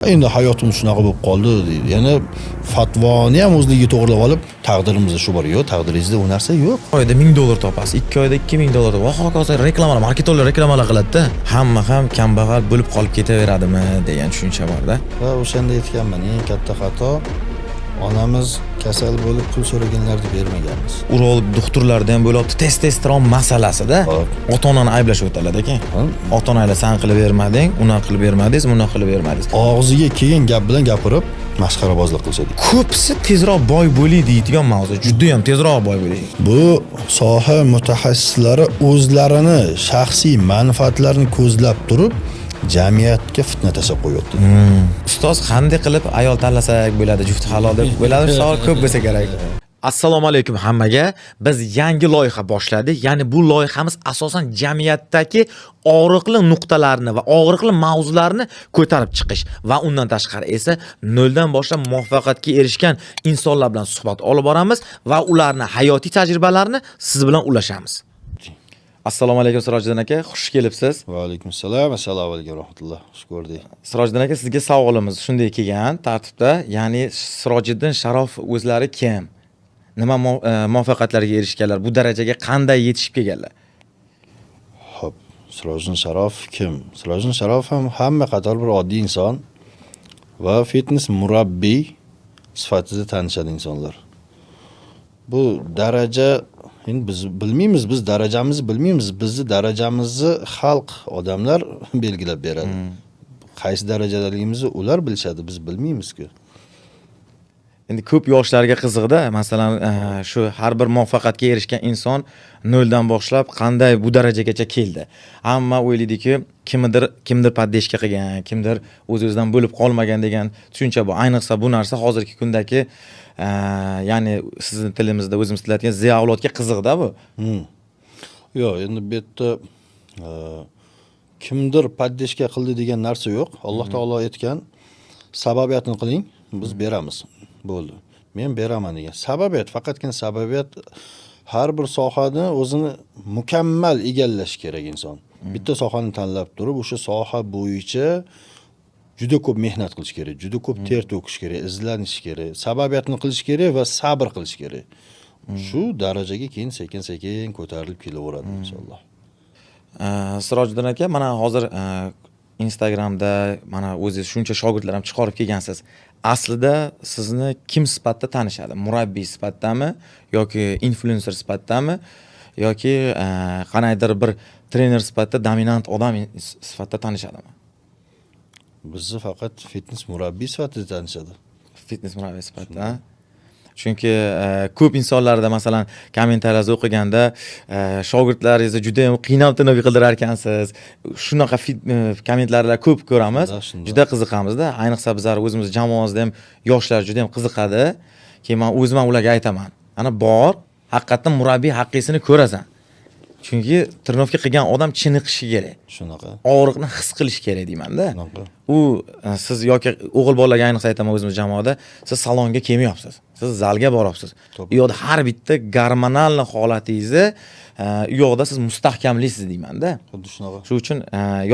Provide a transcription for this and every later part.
Endi hayotimiz shunaqa bo'lib qoldi deydi. Yana fatvoni ham o'zligiga to'g'rilab olib, taqdirimizda shu bor, yo'q, taqdiringizda u narsa yo'q. Oyda $1000 topasiz, 2 oyda $2000 va hokazo reklamalar, marketinglar reklamalar qiladi-da. Hamma ham kambag'al bo'lib qolib ketaveradimi degan tushuncha bor-da. Va o'shanda aytganman, eng katta xato onamiz kasal bo'lib pul so'raganlarni bermaganmiz. Urolog doktorlarda ham bo'lyapti, testosteron masalasida ota-onani ayblashib o'tadi ekan. Ota-onalar san qilib bermading, unaqa qilib bermadingiz, bunaqa qilib bermadingiz. Og'ziga kelgan gap bilan gapirib, masxarabozlik qilishadi. Ko'psi tezroq boy bo'ling deydigan mavzu, juda ham tezroq boy bo'ling. Bu soha mutaxassislari o'zlarini shaxsiy manfaatlarini ko'zlab turib jamiyatga fitna tashlab qo'yapti. Ustoz, qanday qilib ayol tanlasak bo'ladi, juft halol deb bo'ladi, savol ko'p bo'lsa kerak. Assalomu alaykum hammaga. Biz yangi loyiha boshladik. Ya'ni bu loyihamiz asosan jamiyatdagi og'riqli nuqtalarni va og'riqli mavzularni ko'tarib chiqish va undan tashqari esa noldan boshlab muvaffaqiyatga erishgan insonlar bilan suhbat olib boramiz va ularning hayotiy tajribalarini siz bilan ulashamiz. Assalomu alaykum Sirojiddin aka, xush kelibsiz. Va alaykum assalom, assalomu alaykum rahmatulloh. Xush ko'rdik. Sirojiddin aka, sizga savolimiz shunday kelgan tartibda, ya'ni Sirojiddin Sharof o'zlari kim? Nima muvaffaqiyatlarga erishganlar? Bu darajaga qanday yetishib kelganlar? Xo'p, Sirojiddin Sharof kim? Sirojiddin Sharof ham hamma qator bir oddiy inson va fitness murabbiy sifatida tanishadi insonlar. Bu daraja endi biz bilmaymiz, biz darajamizni bilmaymiz. Bizni darajamizni xalq, odamlar belgilab beradi. Qaysi darajadaligimizni ular bilishadi, biz bilmaymiz-ku. Endi ko'p yoshlarga qiziqda, masalan, shu har bir muvaffaqiyatga erishgan inson noldan boshlab qanday bu darajagacha keldi. Hamma o'ylaydiki, kimdir poddeshka qilgan, kimdir o'z-o'zidan bo'lib qolmagan degan tushuncha bor. Ayniqsa bu narsa hozirgi kundagi ya'ni sizning tilimizda o'zimiz tillayotgan Z avlodga qiziqda bu. Yo'q, endi bu yerda kimdir poddeshka qildi degan narsa yo'q. Alloh taolo aytgan, sababiyatni qiling, biz beramiz. Bo'ldi. Men beraman degan. Sababiyat, faqatgina sababiyat har bir sohani o'zini mukammal egallash kerak inson. Bitta sohani tanlab turib, o'sha soha bo'yicha juda ko'p mehnat qilish kerak, juda ko'p ter to'kish kerak, izlanish kerak, sababiyatni qilish kerak va sabr qilish kerak. Shu darajaga keyin sekin-sekin ko'tarilib kelaveradi inshaalloh. Sirojiddin aka, mana hozir Instagramda mana o'zingiz shuncha shogirdlar ham chiqarib kelgansiz. Aslida sizni kim sifatida tanishadi? Murabbiy sifatidami yoki influencer sifatidami yoki qanaydir bir trener sifatida, dominant odam sifatida tanishadimi? Bizni faqat fitness murabbiy sifatida tanishadi. Fitness murabbiy sifatida. Chunki ko'p insonlarda masalan kommentariylarni o'qiganda shogirdlaringizni juda ham qiynab-tinib qildirar ekansiz. Shunaqa kommentariylar ko'p ko'ramiz. Juda qiziqamizda. Ayniqsa bizlar o'zimiz jamoamizda ham yoshlar juda ham qiziqadi. Keyin men o'zim ham ularga aytaman. Ana bor, haqiqatan murabbiy haqqisini ko'rasan. Chunki trenovka qilgan odam chiniqishi kerak. Shunaqa. Og'riqni his qilish kerak deyman-da. U siz yoki o'g'il bolalarga ayniqsa aytaman o'zimiz jamoada, siz salonga kelmayapsiz. Siz zalga boryapsiz. U yoqda har bitta gormonal holatingizni u yoqda siz mustahkamlaysiz deyman-da. Xuddi shunaqa. Shuning uchun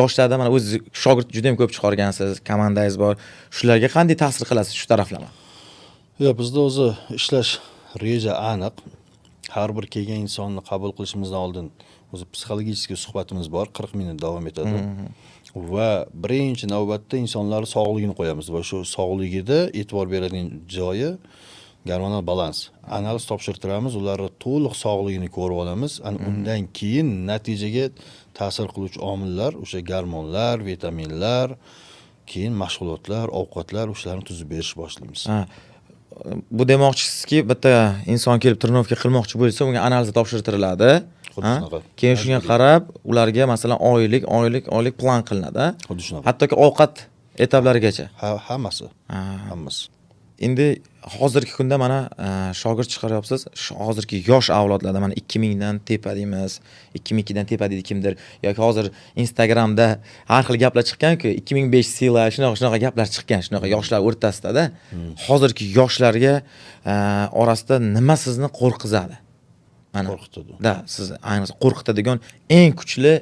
yoshlarda mana o'z shogird juda ham ko'p chiqargansiz, komandangiz bor. Shularga qanday ta'sir qilasiz shu taraflama? Yo'q, bizda o'zi ishlash reja aniq. Har bir kelgan insonni qabul qilishimizdan oldin o'zi psixologik suhbatimiz bor, 40 minut davom etadi. Va birinchi navbatda insonlar sog'ligini qo'yamiz va shu sog'ligida e'tibor beradigan joyi gormonal balans. Analiz topshirtiramiz, ularning to'liq sog'ligini ko'rib olamiz. Undan keyin natijaga ta'sir qiluvchi omillar, o'sha gormonlar, vitaminlar, keyin mashg'ulotlar, ovqatlar, o'shalarni tuzib berish boshlaymiz. Bu demoqchisizki, bitta inson kelib trenovka qilmoqchi bo'lsa, unga analiz topshirtiriladi. Keyin shunga qarab, ularga masalan oylik plan qilinadi. Xuddi shunaqa. Hattoki ovqat etablarigacha. Hammasi. Hammasi. Endi hozirgi kunda mana shogird chiqaryapsiz. Hozirgi yosh avlodlarda mana 2000 dan tepa deymiz, 2002 dan tepa deydi kimdir yoki hozir Instagramda har xil gaplar chiqqan-ku, 2005 sila shunaqa gaplar chiqqan, shunaqa yoshlar o'rtasida-da. Hozirgi yoshlarga orasida nima sizni qo'rqizadi? Mana Qo'rqitadi. Da, siz ayniqsa qo'rqitadigan eng kuchli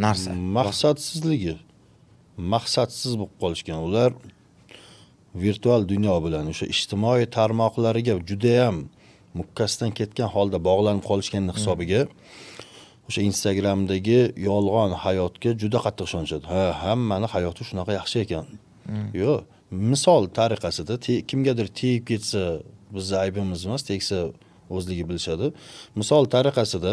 narsa. Maqsadsizligi. maqsadsiz bo'lib qolishgan. Ular virtual dunyo bilan o'sha ijtimoiy tarmoqlariga juda ham mukkasidan ketgan holda bog'lanib qolishganning hisobiga o'sha Instagramdagi yolg'on hayotga juda qattiq ishonishadi. Ha, hammani hayoti shunaqa yaxshi ekan. Yo'q, misol tariqasida kimgadir tegib ketsa bizning aybimiz emas, tegsa o'zligi bilishadi. Misol tariqasida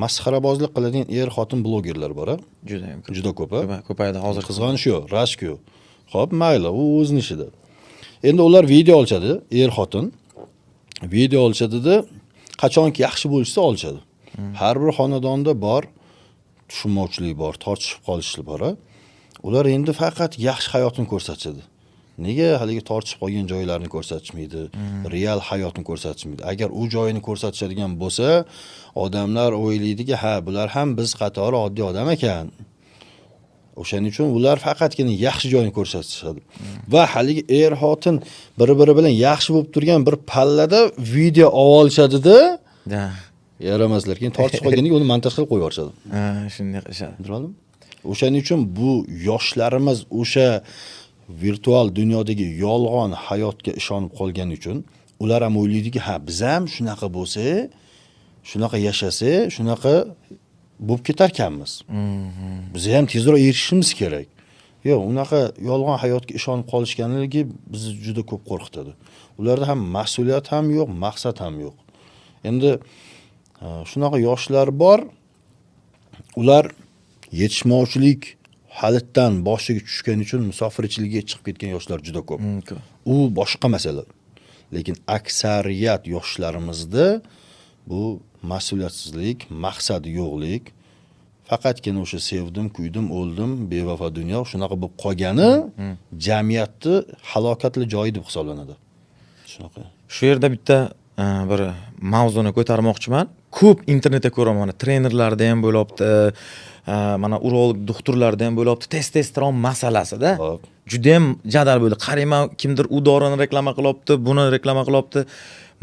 masxarabozlik qiladigan er-xotin blogerlar bor-a? Juda ham ko'p. Juda ko'p. Ko'paydi hozir. Qizg'anish yo'q, rashk yo'q. Xo'p, mayli, u o'zining ishida. Endi ular video olishadi, er-xotin video olishadi-da, qachonki yaxshi bo'lsa olishadi. Har bir xonadonda bor tushunmovchilik bor, tortishib qolishlar bor. Ular endi faqat yaxshi hayotini ko'rsatadi. Nega haligi tortishib qolgan joylarini ko'rsatishmaydi, real hayotni ko'rsatishmaydi? Agar u joyini ko'rsatishadigan bo'lsa, odamlar o'ylaydiki, ha, bular ham biz qatori oddiy odam ekan. O'shaning uchun ular faqatgina yaxshi joyini ko'rsatishadi. Va haligi er-xotin bir-biri bilan yaxshi bo'lib turgan bir pallada video olishadi-da, Da. yaramaslar. Keyin tortishib qolgandan keyin uni montaj qilib qo'yib yuborishadi. Ha, shunday qilishadi. Biladimi? O'shaning uchun bu yoshlarimiz o'sha virtual dunyodagi yolg'on hayotga ishonib qolgani uchun ular ham o'ylaydiki, ha, biz ham shunaqa bo'lsa, shunaqa yashasa, shunaqa bo'lib ketarkanmiz. Biz ham tezroq erishishimiz kerak. Yo'q, unaqa yolg'on hayotga ishonib qolishganligi bizni juda ko'p qo'rqitadi. Ularda ham mas'uliyat ham yo'q, maqsad ham yo'q. Endi shunaqa yoshlar bor. Ular yetishmovchilik halitdan boshiga tushgani uchun musofirchilikka chiqib ketgan yoshlar juda ko'p. U boshqa masala. Lekin aksariyat yoshlarimizda bu mas'uliyatsizlik, maqsadi yo'qlik, faqatgina o'sha sevdim, kuydim, o'ldim, bevafo dunyo shunaqa bo'lib qolgani jamiyatni halokatli joyi deb hisoblanadi. Shunaqa. Shu yerda bitta bir mavzuni ko'tarmoqchiman. Ko'p internetda ko'raman, trenerlarda ham bo'libdi, mana urolog doktorlarda ham bo'libdi, testosteron masalasida. Juda ham jadal bo'ldi. Qarayman, kimdir u dorini reklama qilyapti, buni reklama qilyapti.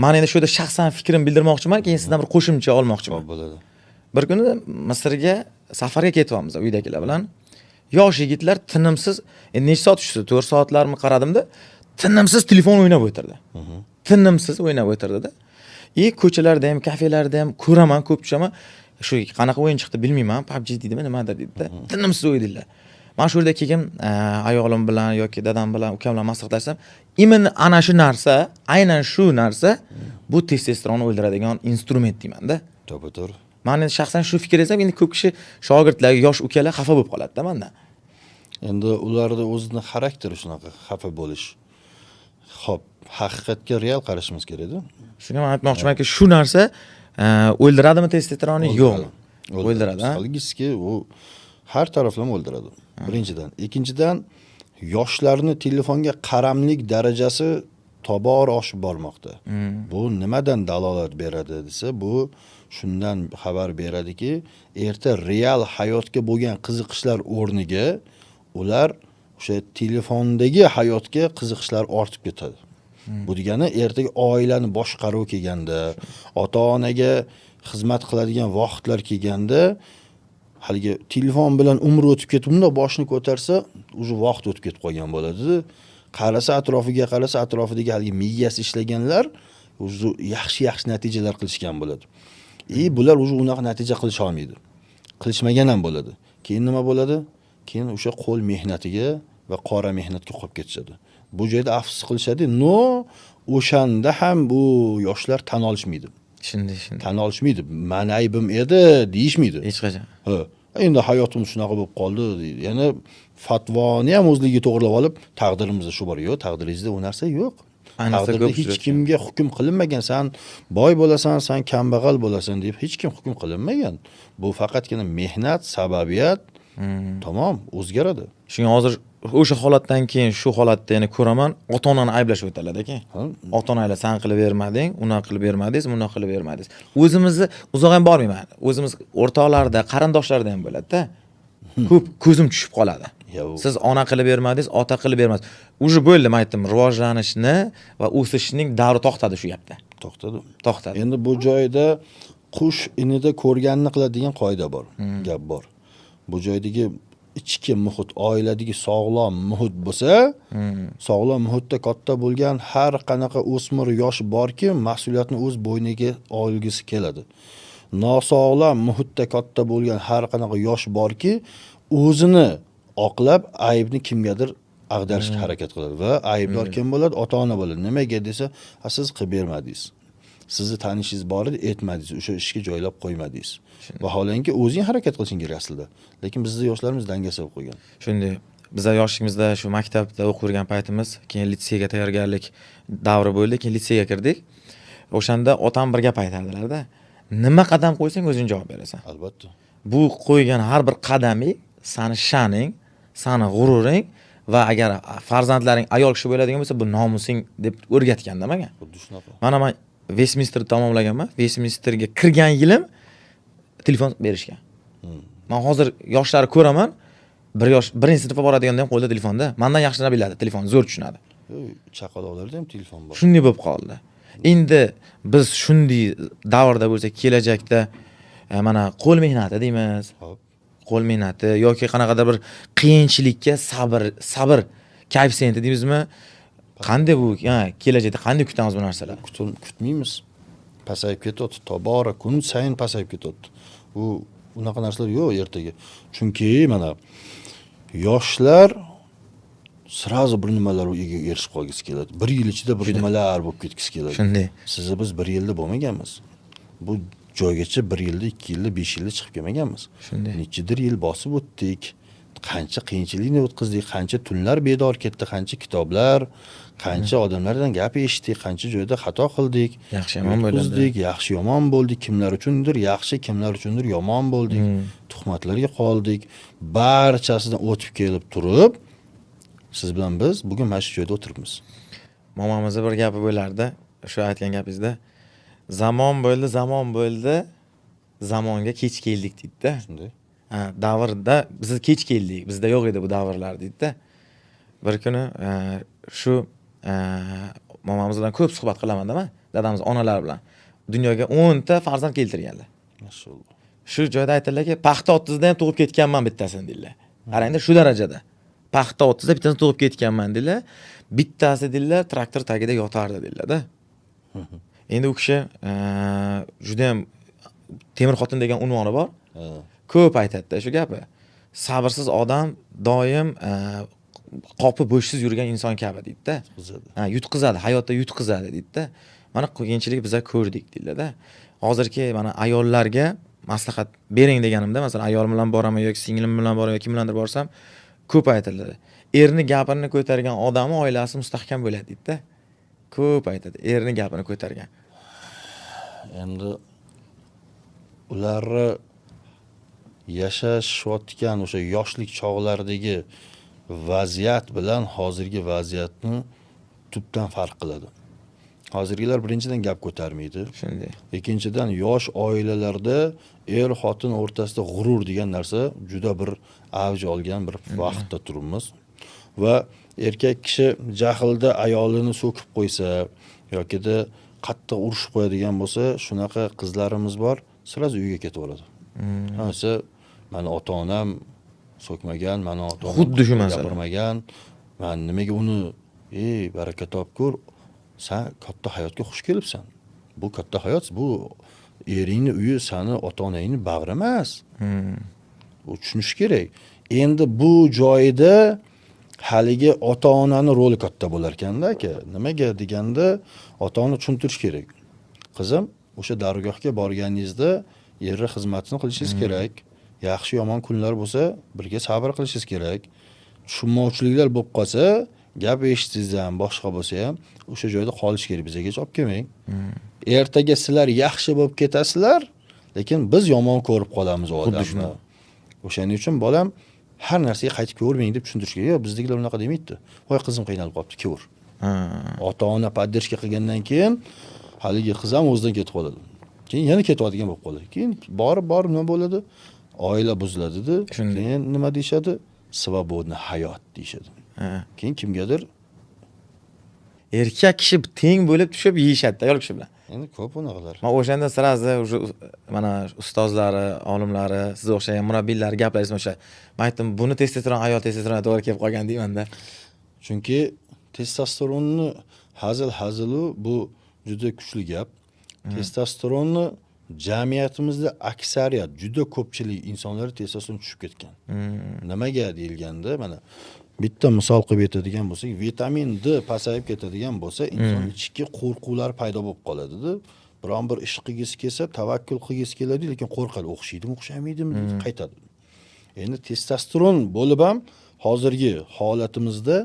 Men endi shu yerda shaxsan fikrim bildirmoqchiman, keyin sizdan bir qo'shimcha olmoqchiman. Bo'ladi. Bir kuni Misrga safarga ketyapmiz uydagilar bilan. Yosh yigitlar tinimsiz, necha soat tushdi? 4 soatlarni qaradimda, tinimsiz telefon o'ynab o'tirdi. Tinimsiz o'ynab o'tirdi-da. Ko'chalarda ham, kafelarda ham ko'raman, ko'p tushaman. Shu qanaqa o'yin chiqdi bilmayman, PUBG deydimi, nimadir deydi-da. Tinimsiz o'ydilar. Men shu yerda keyin ayolim bilan yoki dadam bilan, ukam bilan maslahatlashsam, ana shu narsa, aynan shu narsa bu testosteronni o'ldiradigan instrument deyman-da. To'g'ri. Men endi shaxsan shu fikr esam, endi ko'p kishi shogirdlar, yosh ukalar xafa bo'lib qoladi-da mendan. Endi ularda o'zining xarakteri shunaqa, xafa bo'lish. Xo'p, haqiqatga real qarashimiz kerak-da. Shuni men aytmoqchimanki, shu narsa o'ldiradimi testosteronni? Yo'q. O'ldiradi, ha? Bilgizki, u har taraflama o'ldiradi. Birinchidan, ikkinchidan yoshlarning telefonga qaramlik darajasi tobora oshib bormoqda. Bu nimadan dalolat beradi desa, bu shundan xabar beradiki, erta real hayotga bo'lgan qiziqishlar o'rniga ular o'sha telefondagi hayotga qiziqishlar ortib ketadi. Bu degani ertaga oilani boshqaruv kelganda, ota-onaga xizmat qiladigan vaqtlar kelganda, haligi telefon bilan umr o'tib ketib, unda boshini ko'tarsa, o'sha vaqt o'tib ketib qolgan bo'ladi. Qarasa atrofidagi haligi miyasi ishlaganlar o'zi yaxshi natijalar qilishgan bo'ladi. Bular o'zi unaqa natija qilisha olmaydi. Qilishmagan ham bo'ladi. Keyin nima bo'ladi? Keyin o'sha qo'l mehnatiga va qora mehnatga qolib ketishadi. Bu joyda afsus qilishadi. O'shanda ham bu yoshlar tan olishmaydi. Shunday. Tan olishmaydi. Meni aybim edi deyishmaydi. Hech qachon. Endi hayotim shunaqa bo'lib qoldi deydi. Ya'ni fatvoni ham o'zligiga to'g'rilab olib, taqdirimizda shu bor, yo'q, taqdiringizda u narsa yo'q. Taqdirda hech kimga hukm qilinmagan. Sen boy bo'lasan, sen kambag'al bo'lasan deb hech kim hukm qilinmagan. Bu faqatgina mehnat, sababiyat. Tamom, o'zgaradi. Shunga hozir o'sha holatdan keyin shu holatda yana ko'raman, ota-onani ayblashib o'tadilar ekan. Ota-onalar san qilib bermading, unaqa qilib bermadingiz, bunaqa qilib bermadingiz. O'zimizni uzoq ham bormayman. O'zimiz o'rtoqlarda, qarindoshlarda ham bo'ladi-da. Ko'p ko'zim tushib qoladi. Siz ona qilib bermadingiz, ota qilib bermadingiz. Уже bo'ldi, men aytdim, rivojlanishni va o'sishning davri to'xtadi shu yerda. To'xtadi. Endi bu joyda qush inida ko'rganini qiladigan qoida bor, gap bor. Bu joydagi ichki muhit, oiladagi sog'lom muhit bo'lsa, sog'lom muhitda katta bo'lgan har qanaqa o'smir yosh borki, mas'uliyatni o'z bo'yniga olgisi keladi. Nosog'lom muhitda katta bo'lgan har qanaqa yosh borki, o'zini oqlab aybni kimgadir ag'darishga harakat qiladi va aybdor kim bo'ladi? Ota-ona bo'ladi. Nimaga desa, siz qilib bermadingiz. Sizni tanishingiz bor edi, etmadingiz, o'sha ishga joylab qo'ymadingiz. Vaholanki o'zing harakat qilishing kerak aslida. Lekin bizning yoshlarimiz dangasa bo'lib qo'ygan. Shunday. Bizlar yoshligimizda shu maktabda o'qib yurgan paytimiz, keyin litseyga tayyorgarlik davri bo'ldi, keyin litseyga kirdik. O'shanda otam bir gap aytardilar-da. Nima qadam qo'ysang o'zing javob berasan. Albatta. Bu qo'ygan har bir qadaming sani sha'ning, sani g'ururing va agar farzandlaring ayol kishi bo'ladigan bo'lsa, bu nomusing deb o'rgatganda menga. Xuddi shunaqa. Mana men Westminster tamomlaganman. Westminsterga kirgan yilim telefon berishgan. Men hozir yoshlarni ko'raman. Birinchi sinfga boradiganda ham qo'lda telefonda. Mendan yaxshi biladi, telefon zo'r tushunadi. Chaqaloqlarda ham telefon bor. Shunday bo'lib qoldi. Endi biz shunday davrda bo'lsak, kelajakda mana qo'l mehnati deymiz. Xo'p. Qo'l mehnati yoki qanaqadir bir qiyinchilikka sabr koeffitsiyenti deymizmi? Qanday bu? Kelajakda qanday kutamiz bu narsalar? Kutmaymiz. Pasayib ketadi, tobora kun sayin pasayib ketadi. Bu unaqa narsalar yo'q ertaga. Chunki mana yoshlar sirazi bir nimalarga erishib qolgisi keladi. Bir yil ichida bir nimalar bo'lib ketgisi keladi. Shunday. Sizni biz bir yilda bo'lmaganmiz. Bu joygacha 1 yilda, 2 yilda, 5 yilda chiqib kelmaganmiz. Shunday. Nechidir yil bosib o'tdik. Qancha qiyinchilikni o'tkazdik, qancha tunlar bedor ketdi, qancha kitoblar, qancha odamlardan gap eshitdik, qancha joyda xato qildik. Yaxshi yomon bo'ldi. Yaxshi yomon bo'ldik, kimlar uchundir yaxshi, kimlar uchundir yomon bo'ldik. Tuhmatlarga qoldik. Barchasidan o'tib kelib turib, siz bilan biz bugun mana shu joyda o'tiribmiz. Momamizning bir gapi bo'lardi, shu aytgan gapingizda. Zamon bo'ldi, zamonga kech keldik deydi-da. Shunday. Davrda biz kech keldik, bizda yo'q edi bu davrlar deydi-da. Bir kuni shu momamiz bilan ko'p suhbat qilaman-da men, dadamiz onalar bilan. Dunyoga 10 ta farzand keltirganlar. Maşallah. Shu joyda aytadilarki, paxta 30 da ham tug'ib ketganman bittasini deydilar. Qarangda shu darajada. Paxta 30 da bittasini tug'ib ketganman deydilar. Bittasi deydilar traktor tagida yotardi deydilar-da. Endi u kishi juda ham Temir xotin degan unvoni bor. Ko'p aytadi shu gapi. Sabrsiz odam doim qopi bo'shsiz yurgan inson kabi deydi-da. Yutqizadi, hayotda yutqizadi deydi-da. Mana qiyinchilik biza ko'rdik deydi-da. Hozirgi mana ayollarga maslahat bering deganimda, masalan, ayolim bilan boraman yoki singlim bilan boraman yoki kim bilandir borsam, ko'p aytiladi. Erni gapini ko'targan odami oilasi mustahkam bo'ladi deydi-da. Ko'p aytadi, erni gapini ko'targan. Endi ularni yashashayotgan o'sha yoshlik chog'laridagi vaziyat bilan hozirgi vaziyatni tubdan farq qiladi. Hozirgilar birinchidan gap ko'tarmaydi. Shunday. Ikkinchidan yosh oilalarda er xotin o'rtasida g'urur degan narsa juda bir avj olgan bir vaqtda turibmiz. Va erkak kishi jahlda ayolini so'kib qo'ysa yokida qattiq urishib qo'yadigan bo'lsa, shunaqa qizlarimiz bor, sirazi uyga ketib oladi. Hansa meni ota-onam so'kmagan, meni ota-onam xuddi shu masala gapirmagan. Men nimaga uni baraka topib ko'r, sen katta hayotga xush kelibsan. Bu katta hayot, bu eringni uyi seni ota-onangni bag'ri emas. Bu tushunish kerak. Endi bu joyda haligi ota-onani roli katta bo'lar ekanda aka. Nimaga deganda ota-ona tushuntirish kerak. Qizim, o'sha dargohga borganingizda erni xizmatini qilishingiz kerak. Yaxshi yomon kunlar bo'lsa, birga sabr qilishingiz kerak. Tushunmovchiliklar bo'lib qolsa, gap eshitsangiz ham, boshqa bo'lsa ham, o'sha joyda qolish kerak. Bizga olib kelmang. Ertaga sizlar yaxshi bo'lib ketasizlar, lekin biz yomon ko'rib qolamiz u odamni. O'shaning uchun bolam har narsaga qaytib ko'rmang deb tushuntirish kerak. Yo'q, bizdagilar unaqa demaydi. Voy qizim qiynalib qolibdi, ko'r. Ota-ona poddershka qilgandan keyin haligi qiz ham o'zidan ketib qoladi. Keyin yana ketadigan bo'lib qoladi. Keyin borib nima bo'ladi? Oila buziladi-da. Keyin nima deyshadi? Svobodni hayot deyshadi. Keyin kimgadir erkak kishi teng bo'lib tushib yeyishadi ayol kishi bilan. Endi ko'p unaqalar. Men o'shanda sirazi уже mana ustozlari, olimlari, sizga o'xshagan murabbiylar gaplaringiz o'sha. Men aytdim, buni testosteron ayol testosteroni to'g'ri kelib qolgan deymanda. Chunki testosteronni hazilu bu juda kuchli gap. Testosteronni jamiyatimizda aksariyat juda ko'pchilik insonlar testosteron tushib ketgan. Nimaga deyilganda, mana bitta misol qilib aytadigan bo'lsak, vitamin D pasayib ketadigan bo'lsa, inson ichki qo'rquvlar paydo bo'lib qoladi-da. Biron bir ish qilgisi kelsa, tavakkul qilgisi keladi, lekin qo'rqadi, o'xshaydimi, o'xshamaydimi deb qaytadi. Endi testosteron bo'lib ham hozirgi holatimizda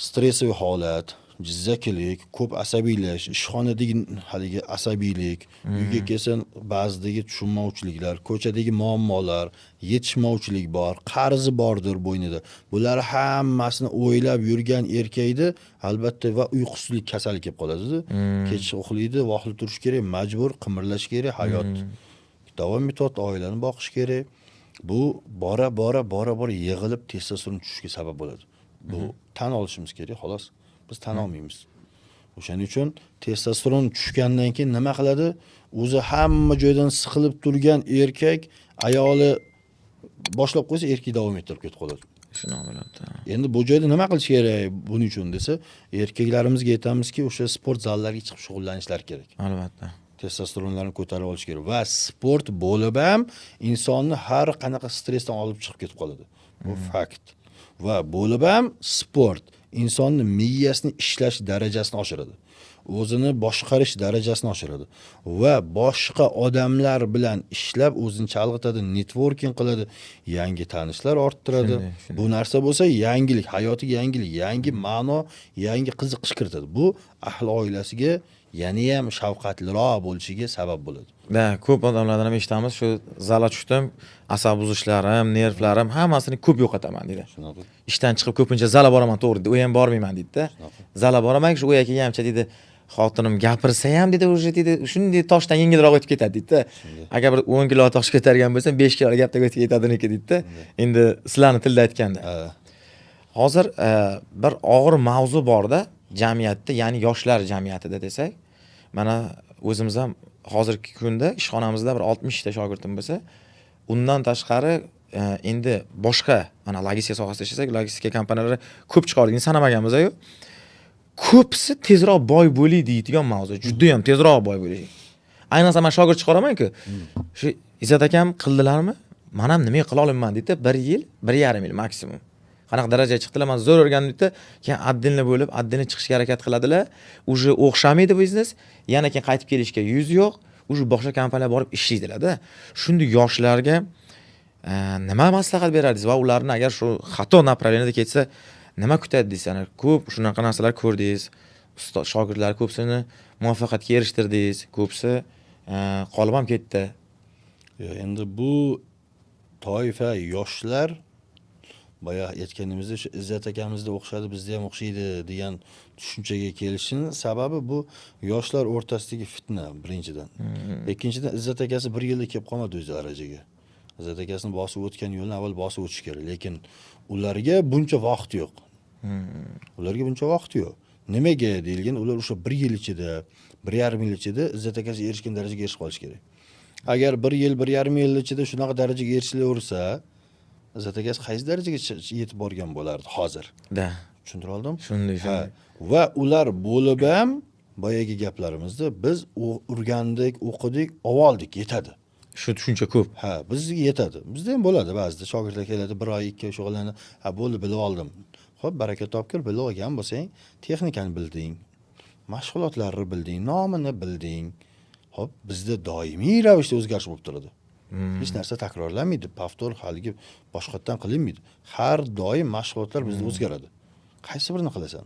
stressiv holat, jizzakilik, ko'p asabiylash, ishxonadagi haligi asabiylik, uyga kelsa ba'zidagi tushunmovchiliklar, ko'chadagi muammolar, yetishmovchilik bor, qarzi bordir bo'ynida. Bular hammasini o'ylab yurgan erkakda albatta va uyqusizlik kasali kelib qoladi-da. Kech uxlaydi, vaqtli turish kerak, majbur qimirlash kerak, hayot davom etyapti, oilani boqish kerak. Bu bora yig'ilib testosteron tushishiga sabab bo'ladi. Bu tan olishimiz kerak, xolos. Biz tan olmaymiz. O'shaning uchun testosteron tushgandan keyin nima qiladi? O'zi hamma joydan siqilib turgan erkak ayoli boshlab qo'ysa, erkak davom ettirib ketib qoladi. Shuni bo'ladi. Endi bu joyda nima qilish kerak buning uchun desa, erkaklarimizga aytamizki, o'sha sport zallariga chiqib shug'ullanishlari kerak. Albatta. Testosteronlarni ko'tarib olish kerak va sport bo'lib ham insonni har qanaqa stressdan olib chiqib ketib qoladi. Bu fakt. Va bo'lib ham sport insonni miyasini ishlash darajasini oshiradi. O'zini boshqarish darajasini oshiradi va boshqa odamlar bilan ishlab o'zini chalg'itadi, networking qiladi, yangi tanishlar orttiradi. Bu narsa bo'lsa yangilik, hayotiga yangilik, yangi ma'no, yangi qiziqish kiritadi. Bu ahli oilasiga yana ham shafqatliroq bo'lishiga sabab bo'ladi. Da, ko'p odamlardan ham eshitamiz, shu zalga tushdim, asab buzishlarim, nervlarim hammasini ko'p yo'qotaman deydi. Shunaqa. Ishdan chiqib ko'pincha zalga boraman, to'g'ri, u ham bormayman deydi-da. Zalga boraman, shu uyaga kelgancha deydi, xotinim gapirsa ham deydi, o'sha deydi, shunday toshdan yengilroq o'tib ketadi deydi-da. Agar bir 10 kilo tosh ko'targan bo'lsam, 5 kilo gapda o'tib ketadiniki deydi-da. Endi sizlarning tilda aytganda. Hozir bir og'ir mavzu borda, jamiyatda, ya'ni yoshlar jamiyatida desak, mana o'zimiz ham hozirgi kunda ishxonamizda bir 60 ta shogirdim bo'lsa, undan tashqari endi boshqa mana logistika sohasida ishlasak, logistika kompaniyalari ko'p chiqargan sanamaganmiz-ku. Ko'psi tezroq boy bo'ling deydigan mavzu. Juda ham tezroq boy bo'ling. Ayniqsa men shogird chiqaraman-ku. Shu Izzat akam qildilarmi? Men ham nima qila olaman deydi, 1 yil, 1,5 yil maksimum. Qanaqa darajaga chiqdilar, men zo'r o'rgandim deydi. Keyin addinli bo'lib, addinli chiqishga harakat qiladilar. Uje o'xshamaydi biznes. Yana keyin qaytib kelishga yuz yo'q. Uje boshqa kompaniyaga borib ishlaydilar-da. Shunday yoshlarga nima maslahat berardingiz va ularni agar shu xato направленияda ketsa, nima kutadi deysiz? Ko'p shunaqa narsalar ko'rdingiz. Ustoz shogirdlar ko'psini muvaffaqiyatga erishtirdingiz, ko'psi qolib ham ketdi. Endi bu toifa yoshlar boya aytganimizda shu Izzat akamizda o'xshadi, bizda ham o'xshaydi degan tushunchaga kelishining sababi bu yoshlar o'rtasidagi fitna birinchidan. Ikkinchidan Izzat akasi 1 yilda kelib qolmadi o'z darajaga. Izzat akasini bosib o'tgan yo'lni avval bosib o'tish kerak, lekin ularga buncha vaqt yo'q. Ularga buncha vaqt yo'q. Nimaga deyilgan, ular o'sha 1 yil ichida, 1,5 yil ichida Izzat akasi erishgan darajaga erishib qolish kerak. Agar 1 yil, 1,5 yil ichida shunaqa darajaga erishilaversa, Izzat akasi qaysi darajaga yetib borgan bo'lardi hozir? Da. Tushuntira oldim? Shunday. Va ular bo'lib ham boyagi gaplarimizda biz o'rgandik, o'qidik, oldik, yetadi. Shu tushuncha ko'p. Ha, bizga yetadi. Bizda ham bo'ladi ba'zida shogirdlar keladi, 1 oy, 2 oy shug'ullanadi. Ha, bo'ldi, bilib oldim. Xo'p, baraka topkir, bilib olgan bo'lsang, texnikani bilding, mashg'ulotlarni bilding, nomini bilding. Xo'p, bizda doimiy ravishda o'zgarish bo'lib turadi. Hech narsa takrorlanmaydi, pavtor haligi boshqatdan qilinmaydi. Har doim mashg'ulotlar bizda o'zgaradi. Qaysi birini qilasan?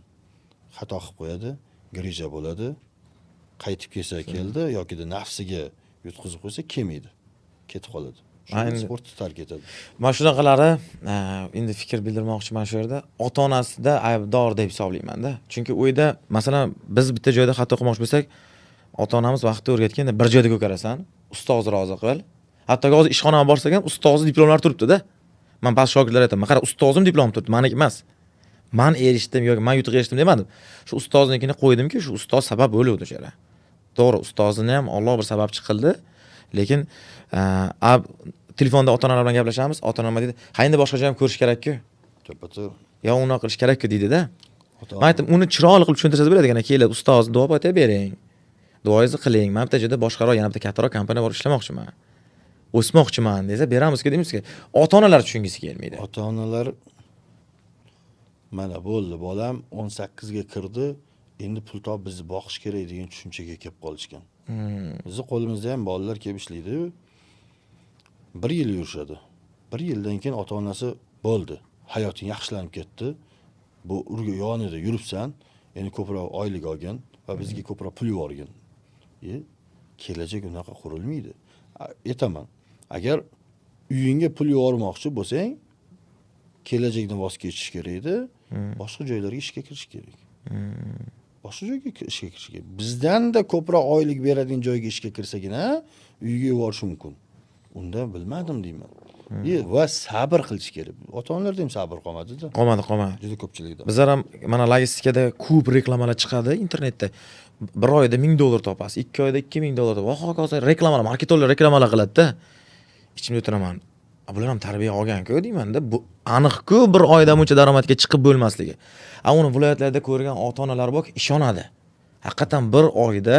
Xato qilib qo'yadi, grija bo'ladi, qaytib kelsa keldi yoki nafsiga yutqizib qo'ysa kelmaydi. Ketib qoladi. Shuni sportni tark etadi. Mana shunaqalari endi fikr bildirmoqchiman shu yerda. Ota-onasida aybdor deb hisoblayman-da. Chunki uyda, masalan, biz bitta joyda xato qilmoqchi bo'lsak, ota-onamiz vaqtida o'rgatganda bir joyda ko'karasan, ustoz rozi qil. Hatto hozir ishxonaga borsak ham ustozi diplomlar turibdi-da. Men ba'zi shogirdlarga aytaman, qara, ustozim diplom turibdi, meniki emas. Men erishdim yoki men yutuqqa erishdim demadim. Shu ustoznikini qo'ydimki, shu ustoz sabab bo'luvdi o'sha. To'g'ri, ustozini ham Alloh bir sababchi qildi. Lekin telefonda ota-onalar bilan gaplashamiz. Ota-onam deydi, "Ha, endi boshqa joy ham ko'rish kerak-ku. To'ppa-to'g'ri. Yo, unaqa qilish kerak-ku" deydi-da. Ota-ona- Men aytdim, uni chiroyli qilib tushuntirsangiz bo'ladi ekan, "Keling, ustoz, duo aytib bering. Duoingizni qiling. Men bitta joyda boshqaroq, yana bitta kattaroq kompaniya bor ishlamoqchiman. O'smoqchiman" desa, beramizku deymizki, ota-onalar tushungisi kelmaydi. Ota-onalar mana bo'ldi, bolam 18 ga kirdi, endi pul topib bizni boqish kerak degan tushunchaga kelib qolishgan. Bizni qo'limizda ham bolalar kelib ishlaydi. 1 yil yurishadi. 1 yildan keyin ota-onasi bo'ldi. Hayoting yaxshilanib ketdi. Bu yonida yuribsan, endi ko'proq oylik olgin va bizga ko'proq pul yuborgin. Kelajak unaqa qurilmaydi. Aytaman, agar uyingga pul yubormoqchi bo'lsang, kelajakdan voz kechish kerak edi, boshqa joylarga ishga kirish kerak. Boshqa joyga ishga kirish kerak. Bizdan-da ko'proq oylik beradigan joyga ishga kirsagina uyga yuborish mumkin. Unda bilmadim deyman. Va sabr qilish kerak. Ota-onalarda ham sabr qolmadi-da. Qolmadi. Juda ko'pchilikda. Bizlar ham mana logistikada ko'p reklamalar chiqadi internetda. 1 oyda $1000 topasiz, 2 oyda $2000 va hokazo reklamalar, marketinglar reklamalar qiladi-da. Ichimda o'tiraman. Bular ham tarbiya olgan-ku deyman-da. Bu aniq-ku 1 oyda buncha daromadga chiqib bo'lmasligi. Uni viloyatlarda ko'rgan ota-onalar bor, ishonadi. Haqiqatan 1 oyda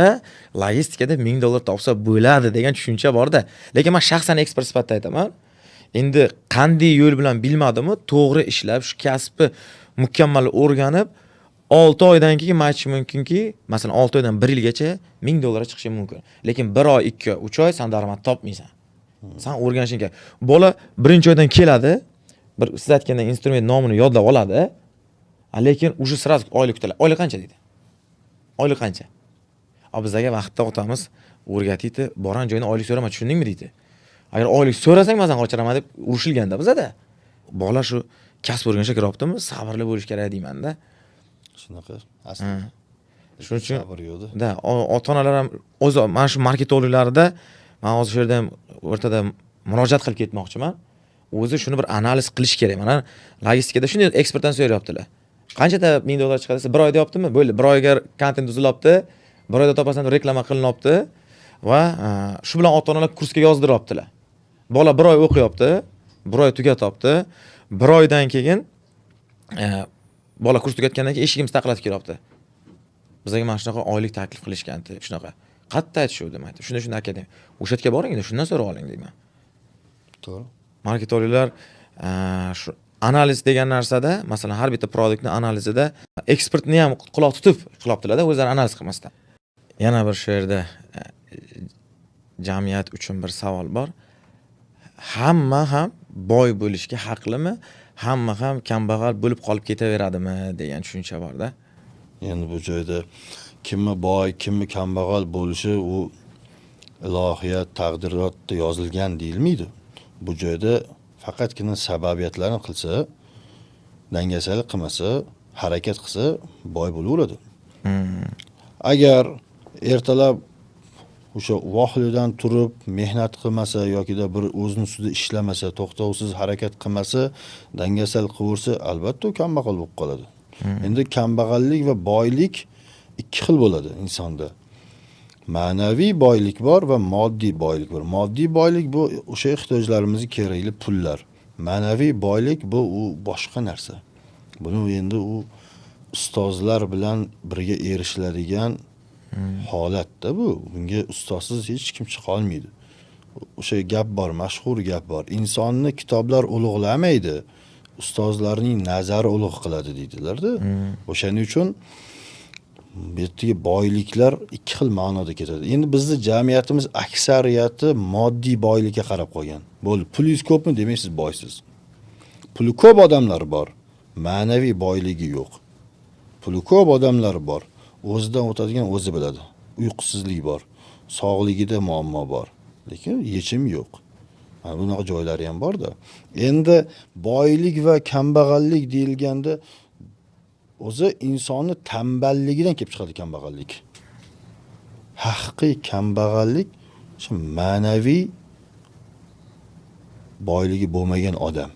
logistikada $1000 topsa bo'ladi degan tushuncha bor-da. Lekin men shaxsan ekspert sifatida aytaman. Endi qanday yo'l bilan bilmadimmi, to'g'ri ishlab, shu kasbni mukammal o'rganib, 6 oydan keyin aytish mumkinki, masalan 6 oydan 1 yilgacha $1000 chiqishi mumkin. Lekin 1 oy, 2 oy, 3 oy sen daromad topmaysan. Sen o'rganishing kerak. Bola 1-oydan keladi, bir siz aytgandan instrument nomini yodlab oladi. Lekin уже сразу oylik kutadi. Oylik qancha deydi? Oylik qancha? Bizga vaqtda otamiz o'rgatdi, boran joyini oylik so'rama, tushundingmi deydi. Agar oylik so'rasang, mazan qochiraman deb urushilganda bizada. Bola shu kasb o'rganishga kiryaptimi, sabrli bo'lish kerak deyman-da. Shunaqa. Aslida. Shuning uchun sabr yo'qdi. Da, ota-onalar ham o'zi mana shu marketinglarda men hozir shu yerda o'rtada murojaat qilib ketmoqchiman. O'zi shuni bir analiz qilish kerak. Mana logistikada shunday ekspertdan so'rayaptilar. Qanchada $1000 chiqadi desa, 1 oyda yopdimi? Bo'ldi, 1 oyga kontent tuzilibdi, 1 oyda topasan reklama qilinibdi va shu bilan ota-onalar kursga yozdiryaptilar. Bola 1 oy o'qiyapti, 1 oy tugatibdi. 1 oydan keyin bola kurs tugatgandan keyin eshigimiz taqlatib kelyapti. Bizga mana shunaqa oylik taklif qilishgan-di, shunaqa. Qatta aytishdi, men aytdim. Shunda akademiya. O'sha yerga boring, shundan so'rab oling deyman. To'g'ri. Marketinglar shu analiz degan narsada, masalan, har bitta produktni analizida ekspertni ham quloq tutib qilyaptilar-da, o'zlari analiz qilmasdan. Yana bir shu yerda jamiyat uchun bir savol bor. Hamma ham boy bo'lishga haqlimi? Hamma ham kambag'al bo'lib qolib ketaveradimi degan tushuncha bor-da. Endi bu joyda kimmi boy, kimmi kambag'al bo'lishi u ilohiyat, taqdirotda yozilgan deyilmaydi. Bu joyda faqatgina sababiyatlarni qilsa, dangasalik qilmasa, harakat qilsa boy bo'laveradi. Agar ertalab o'sha vohlidan turib mehnat qilmasa yokida bir o'zini ustida ishlamasa, to'xtovsiz harakat qilmasa, dangasalik qilaversa, albatta u kambag'al bo'lib qoladi. Endi kambag'allik va boylik 2 xil bo'ladi insonda. Ma'naviy boylik bor va moddiy boylik bor. Moddiy boylik bu o'sha ehtiyojlarimizga kerakli pullar. Ma'naviy boylik bu u boshqa narsa. Buni endi u ustozlar bilan birga erishiladigan holatda bu. Bunga ustozsiz hech kim chiqa olmaydi. O'sha gap bor, mashhur gap bor. Insonni kitoblar ulug'lamaydi, ustozlarning nazari ulug' qiladi deydilar-da. O'shaning uchun bu yerdagi boyliklar 2 xil ma'noda ketadi. Endi bizning jamiyatimiz aksariyati moddiy boylikka qarab qo'ygan. Bo'ldi, pulingiz ko'pmi demak siz boysiz. Puli ko'p odamlar bor, ma'naviy boyligi yo'q. Puli ko'p odamlar bor, o'zidan o'tadigan o'zi biladi. Uyqusizlik bor, sog'ligida muammo bor, lekin yechim yo'q. Mana bunaqa joylari ham bor-da. Endi boylik va kambag'allik deyilganda o'zi insonni tamballigidan kelib chiqadi kambag'allik. Haqiqiy kambag'allik shu ma'naviy boyligi bo'lmagan odam.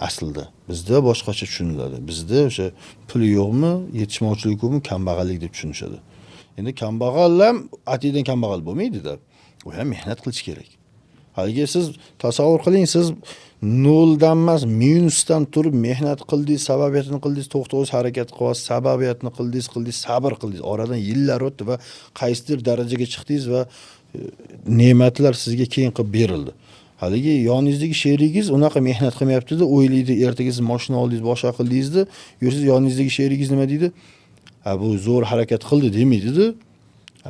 Aslida bizda boshqacha tushuniladi. Bizda o'sha puli yo'qmi, yetishmovchilik yo'qmi, kambag'allik deb tushunishadi. Endi kambag'al ham atidan kambag'al bo'lmaydi-da. U ham mehnat qilish kerak. Haligi siz tasavvur qiling, siz noldan emas, minusdan turib mehnat qildingiz, sababiyatini qildingiz, to'xtovsiz harakat qilyapsiz, sababiyatni qildingiz, sabr qildingiz. Oradan yillar o'tdi va qaysidir darajaga chiqdingiz va ne'matlar sizga keyin qilib berildi. Haligi yoningizdagi sherigingiz unaqa mehnat qilmayapti-da, o'ylaydi, ertaga siz mashina oldingiz, boshqa qildingiz-da, yursiz yoningizdagi sherigingiz nima deydi? Ha, bu zo'r harakat qildi demaydi-da.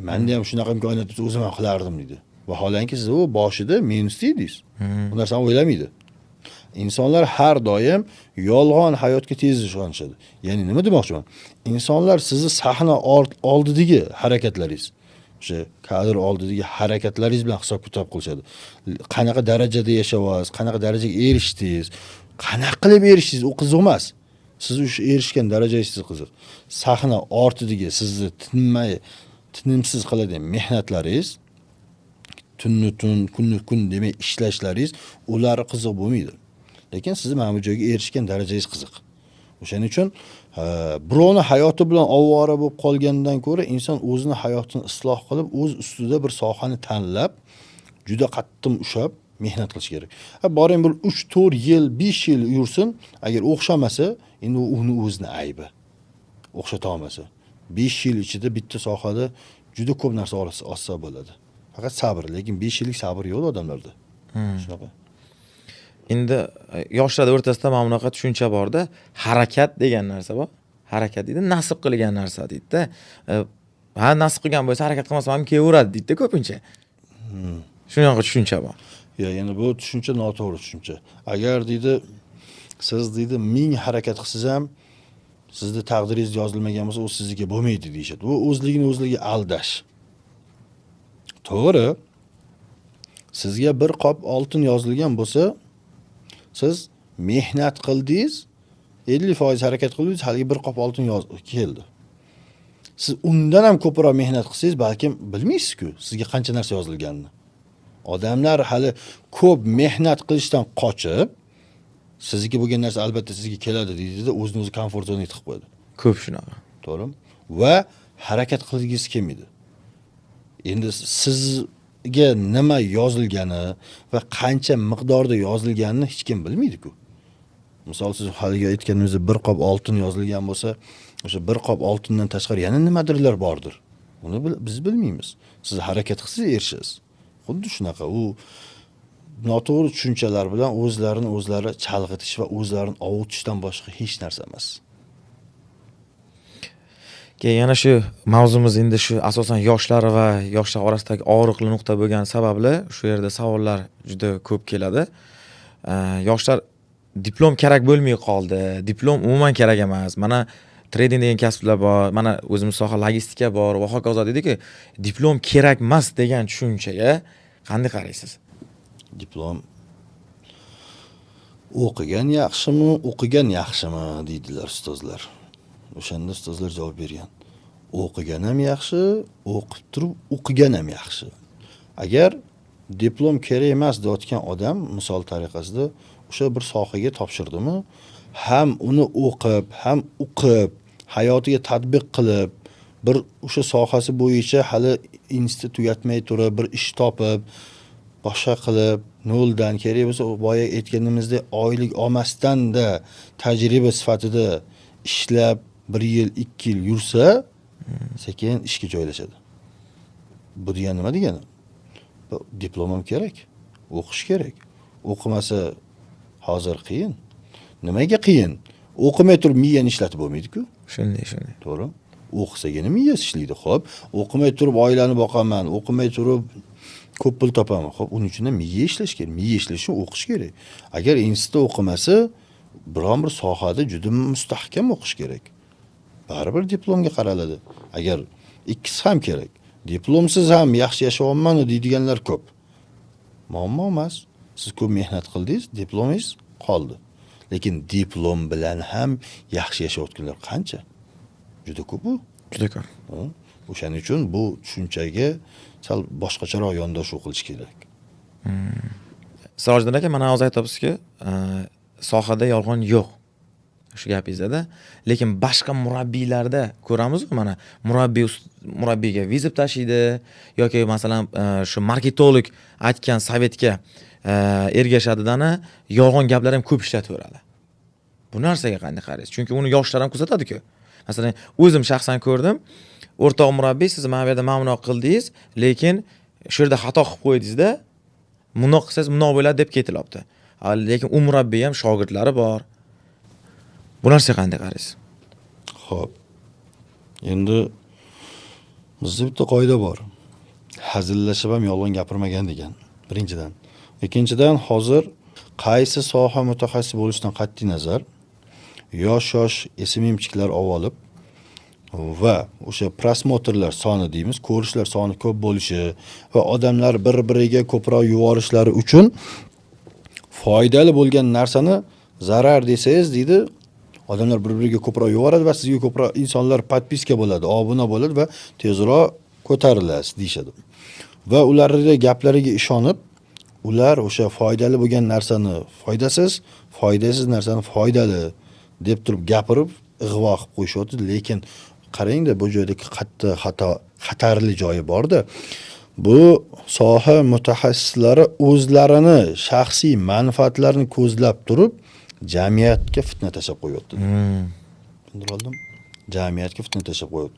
Menda ham shunaqa imkoniyat bo'lsa o'zim ham qilardim deydi. Vaholanki siz u boshida minusda edingiz. Bu narsani o'ylamaydi. İnsanlar har doim yolg'on hayotga tez ishonishadi. Ya'ni nima demoqchiman? İnsanlar sizni sahna oldidagi harakatlaringiz, o'sha kadr oldidagi harakatlaringiz bilan hisob-kitob qilishadi. Qanaqa darajada yashayapsiz, qanaqa darajaga erishdingiz, qanaqa qilib erishdingiz, u qiziq emas. Siz o'sha erishgan darajangiz qiziq. Sahna ortidagi sizni tinimsiz qiladigan mehnatlaringiz, tunni tun, kunni kun demay ishlashlaringiz, ular qiziq bo'lmaydi. Lekin siz mana bu joyga erishgan darajangiz qiziq. O'shaning uchun birovni hayoti bilan ovvora bo'lib qolgandan ko'ra inson o'zini hayotini isloh qilib, o'z ustida bir sohani tanlab, juda qattiq ushlab mehnat qilish kerak. Boring bir 3-4 yil, 5 yil yursin, agar o'xshamasa, endi uni o'zini aybi. O'xshata olmasa, 5 yil ichida bitta sohada juda ko'p narsa olsa bo'ladi. Faqat sabr, lekin 5 yillik sabr yo'q odamlarda. Shunaqa. Endi yoshlar o'rtasida mana bunaqa tushuncha borda, harakat degan narsa bor. Harakat deydi, nasib qilgan narsa deydi-da. Ha, nasib qilgan bo'lsa harakat qilmasam ham kelaveradi deydi ko'pincha. Shunaqa tushuncha bor. Ya'ni bu tushuncha noto'g'ri tushuncha. Agar deydi siz deydi 1000 harakat qilsangiz ham sizni taqdiringiz yozilmagan bo'lsa, u sizga bo'lmaydi deyshadi. Bu o'zligiga aldash. To'g'ri. Sizga bir qop oltin yozilgan bo'lsa, siz mehnat qildingiz, 50% harakat qildingiz, haliga bir qop oltin keldi. Siz undan ham ko'proq mehnat qilsangiz, balkim bilmaysiz-ku, sizga qancha narsa yozilganini. Odamlar hali ko'p mehnat qilishdan qochib, sizga bo'lgan narsa albatta sizga keladi deydi-da, o'zini komfort zonaga tiqib qo'yadi. Ko'p shunaqa. To'g'rimi? Va harakat qilgingiz kelmaydi. Endi sizga nima yozilgani va qancha miqdorda yozilganini hech kim bilmaydi-ku. Misol siz haliga aytganimizda bir qop oltin yozilgan bo'lsa, o'sha bir qop oltindan tashqari yana nimadirlar bordir. Uni biz bilmaymiz. Siz harakat qilsangiz erishasiz. Xuddi shunaqa u noto'g'ri tushunchalar bilan o'zlari chalg'itish va o'zlarini ovutishdan boshqa hech narsa emas. Yana shu mavzumiz endi shu asosan yoshlar va yoshlar orasidagi og'riqli nuqta bo'lgan sababli shu yerda savollar juda ko'p keladi. Yoshlar diplom kerak bo'lmay qoldi. Diplom umuman kerak emas. Mana trading degan kasblar bor, mana o'zimiz soha logistika bor va hokazo dediki, diplom kerak emas degan tushunchaga qanday qaraysiz? Diplom o'qigan yaxshimi deydilar ustozlar. O'shanda ustozlar javob bergan. O'qigan ham yaxshi, o'qib turib o'qigan ham yaxshi. Agar diplom kerak emas deyotgan odam misol tariqasida o'sha bir sohaga topshirdimi, ham uni o'qib, hayotiga tatbiq qilib, bir o'sha sohasi bo'yicha hali institut tugatmay turib, bir ish topib, boshqa qilib, noldan kerak bo'lsa, boya aytganimizdek oylik olmasdan-da tajriba sifatida ishlab 1 yil, 2 yil yursa, sekin ishga joylashadi. Bu degani nima degani? Diplom ham kerak, o'qish kerak. O'qimasa hozir qiyin. Nimaga qiyin? O'qimay turib miyani ishlatib bo'lmaydi-ku. Shunday. To'g'ri. O'qisagina miyasi ishlaydi. Xo'p, o'qimay turib oilani boqaman, o'qimay turib ko'p pul topaman. Xo'p, uning uchun ham miya ishlash kerak. Miya ishlashi uchun o'qish kerak. Agar institutda o'qimasa, biron bir sohada juda mustahkam o'qish kerak. Baribir diplomga qaraladi. Agar ikkisi ham kerak. Diplomsiz ham yaxshi yashayapman deydiganlar ko'p. Muammo emas. Siz ko'p mehnat qildingiz, diplomingiz qoldi. Lekin diplom bilan ham yaxshi yashayotganlar qancha? Juda ko'p bu. Juda ko'p. O'shaning uchun bu tushunchaga sal boshqacharoq yondashuv qilish kerak. Sirojiddin aka, mana hozir aytyapsizki, sohada yolg'on yo'q. shu gapingizda. Lekin boshqa murabbiylarda ko'ramiz-ku, mana murabbiyga vizib tashiydi yoki masalan shu marketolog aytgan savetga ergashadidani yolg'on gaplar ham ko'p ishlataveradi. Bu narsaga qanday qaraysiz? Chunki uni yoshlar ham kuzatadi-ku. Masalan, o'zim shaxsan ko'rdim. O'rtoq murabbiy, siz mana bu yerda ma'murnoq qildingiz, lekin shu yerda xato qilib qo'ydingiz-da, bunoq qilsangiz bunoq bo'ladi deb ketilyapti. Lekin u murabbiy ham shogirdlari bor. Bu narsaga qanday qaraysiz? Xo'p. Endi bizda bitta qoida bor. Hazillashib ham yolg'on gapirmagan degan. Birinchidan. Ikkinchidan, hozir qaysi soha mutaxassisi bo'lishidan qat'iy nazar yosh SMMchiklar olib va o'sha prosmotrlar soni deymiz, ko'rishlar soni ko'p bo'lishi va odamlar bir-biriga ko'proq yuvorishlari uchun foydali bo'lgan narsani zarar desangiz deydi, odamlar bir-biriga ko'proq yuvoradi va sizga ko'proq insonlar podpiska bo'ladi, obuna bo'ladi va tezroq ko'tarilasiz deyshadi. Va ularning gaplariga ishonib, ular o'sha foydali bo'lgan narsani foydasiz, foydasiz narsani foydali deb turib gapirib ig'vo qilib qo'yishyapti. Lekin qarangda, bu joydagi xatarli joyi borda. Bu soha mutaxassislari o'zlarini shaxsiy manfaatlarini ko'zlab turib jamiyatga fitna tashab qo'yapti. Tushuntirdim? Jamiyatga fitna tashab qo'yapti.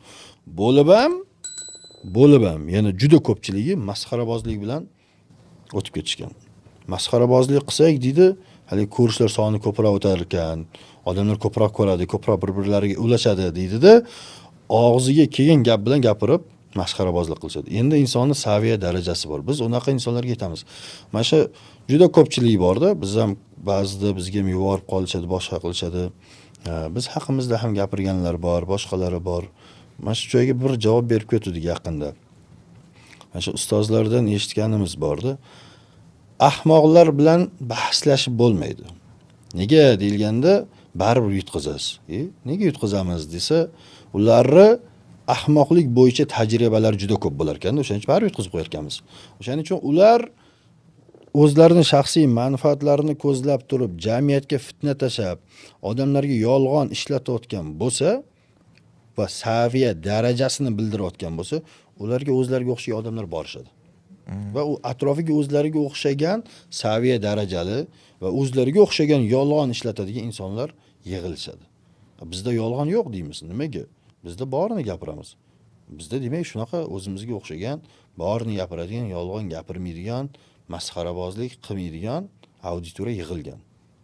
Bo'lib ham yana juda ko'pchiligi masxarabozlik bilan o'tib ketishgan. Masxarabozlik qilsak deydi, hali ko'rishlar soni ko'proq o'tar ekan, odamlar ko'proq ko'radi, ko'proq bir-birlariga ulashadi deydi-da, og'ziga kelgan gap bilan gapirib masxarabozlik qilishadi. Endi insonning saviya darajasi bor. Biz unaqa insonlarga yetamiz. Mana shu juda ko'pchilik borda, biz ham ba'zida bizga ham yuborib qolishadi, boshqa qilishadi. Biz haqimizda ham gapirganlar bor, boshqalari bor. Mana shu joyga bir javob berib ketdik yaqinda. Mana shu ustozlardan eshitganimiz bordi. Ahmoqlar bilan bahslashib bo'lmaydi. Nega deyilganda, baribir yutqazasiz. Nega yutqazamiz desa, ularni ahmoqlik bo'yicha tajribalar juda ko'p bo'lar ekan, o'shaning uchun baribir yutqazib qo'yarkanmiz. O'shaning uchun ular o'zlarining shaxsiy manfaatlarini ko'zlab turib, jamiyatga fitna tashab, odamlarga yolg'on ishlatayotgan bo'lsa va saviya darajasini bildirayotgan bo'lsa, ularga o'zlariga o'xshagan odamlar borishadi. Va u atrofiga o'zlariga o'xshagan saviya darajali va o'zlariga o'xshagan yolg'on ishlatadigan insonlar yig'ilishadi. Bizda yolg'on yo'q deymiz. Nimaga? Bizda borini gapiramiz. Bizda demak shunaqa o'zimizga o'xshagan, borini gapiradigan, yolg'on gapirmaydigan, masxarabozlik qilmaydigan auditoriya yig'ilgan.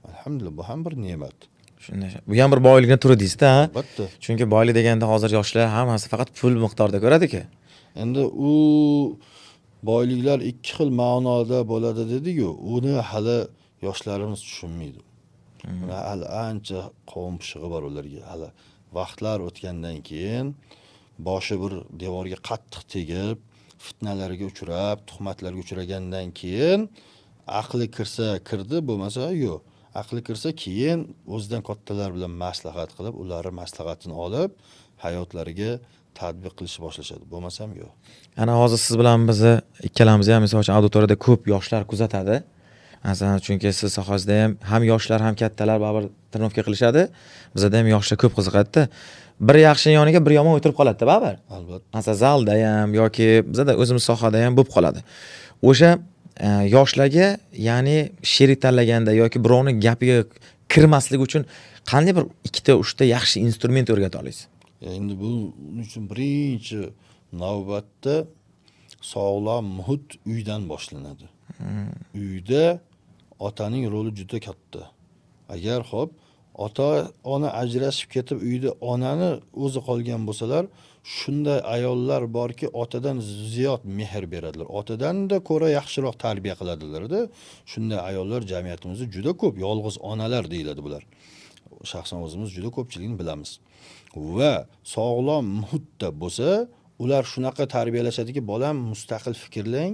Alhamdulillah, bu ham bir ne'mat. Shunday. Bu ham bir boylikdan turi deysiz-da, ha? Albatta. Chunki boylik deganda hozir yoshlar hammasi faqat pul miqdorida ko'radi-ku. Endi u boyliklar ikki xil ma'noda bo'ladi dedi-ku, uni hali yoshlarimiz tushunmaydi. Hali ancha qovun pishig'i bor ularga. Hali vaqtlar o'tgandan keyin boshi bir devorga qattiq tegib, fitnalarga uchrab, tuhmatlarga uchragandan keyin aqli kirsa kirdi, bo'lmasa yo'q. Aqli kirsa keyin o'zidan kattalar bilan maslahat qilib, ularning maslahatini olib, hayotlariga tatbiq qilishni boshlashadi. Bo'lmasam yo'q. Ana hozir siz bilan bizni ikkalamizni ham misol uchun auditoriyada ko'p yoshlar kuzatadi. Masalan, chunki siz sohasida ham yoshlar ham kattalar baribir trenirovka qilishadi. Bizda ham yoshlar ko'p qiziqadi. Bir yaxshi yoniga bir yomon o'tirib qoladi-da baribir. Albatta. Masalan, zalda ham yoki bizda o'zimiz sohada ham bo'lib qoladi. O'sha yoshlarga, ya'ni sherik tanlaganda yoki birovning gapiga kirmaslik uchun qanday bir ikkita, uchta yaxshi instrument o'rgata olasiz? Endi buning uchun birinchi navbatda sog'lom muhit uydan boshlanadi. Uyda otaning roli juda katta. Agar xo'p, ota-ona ajrashib ketib uyda onani o'zi qolgan bo'lsalar, shunday ayollar borki, otadan ziyod mehr beradilar. Otadan-da ko'ra yaxshiroq tarbiya qiladilar-da. Shunday ayollar jamiyatimizda juda ko'p, yolg'iz onalar deyiladi bular. Shaxsan o'zimiz juda ko'pchilikni bilamiz. Va sog'lom muhitda bo'lsa, ular shunaqa tarbiyalashadiki, bolam mustaqil fikrlang,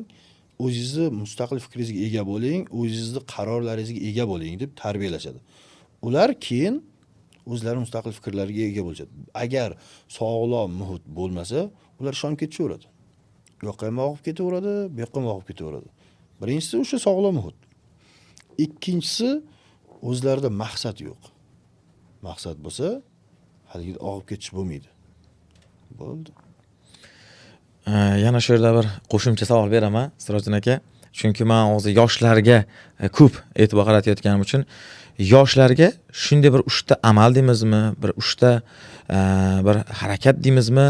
o'zingizni mustaqil fikringizga ega bo'ling, o'zingizni qarorlaringizga ega bo'ling deb tarbiyalashadi. Ular keyin o'zlari mustaqil fikrlariga ega bo'ladi. Agar sog'lom muhit bo'lmasa, ular ishonib ketaveradi. Yo'qqa ham og'ib ketaveradi, bu yoqqa ham og'ib ketaveradi. Birinchisi o'sha sog'lom muhit. Ikkinchisi o'zlarida maqsad yo'q. maqsad bo'lsa, haligi og'ib ketish bo'lmaydi. Bo'ldi. Yana shu yerda bir qo'shimcha savol beraman Sirojiddin aka. Chunki men hozir yoshlarga ko'p e'tibor qaratayotganim uchun yoshlarga shunday bir uchta amal deymizmi, bir uchta bir harakat deymizmi,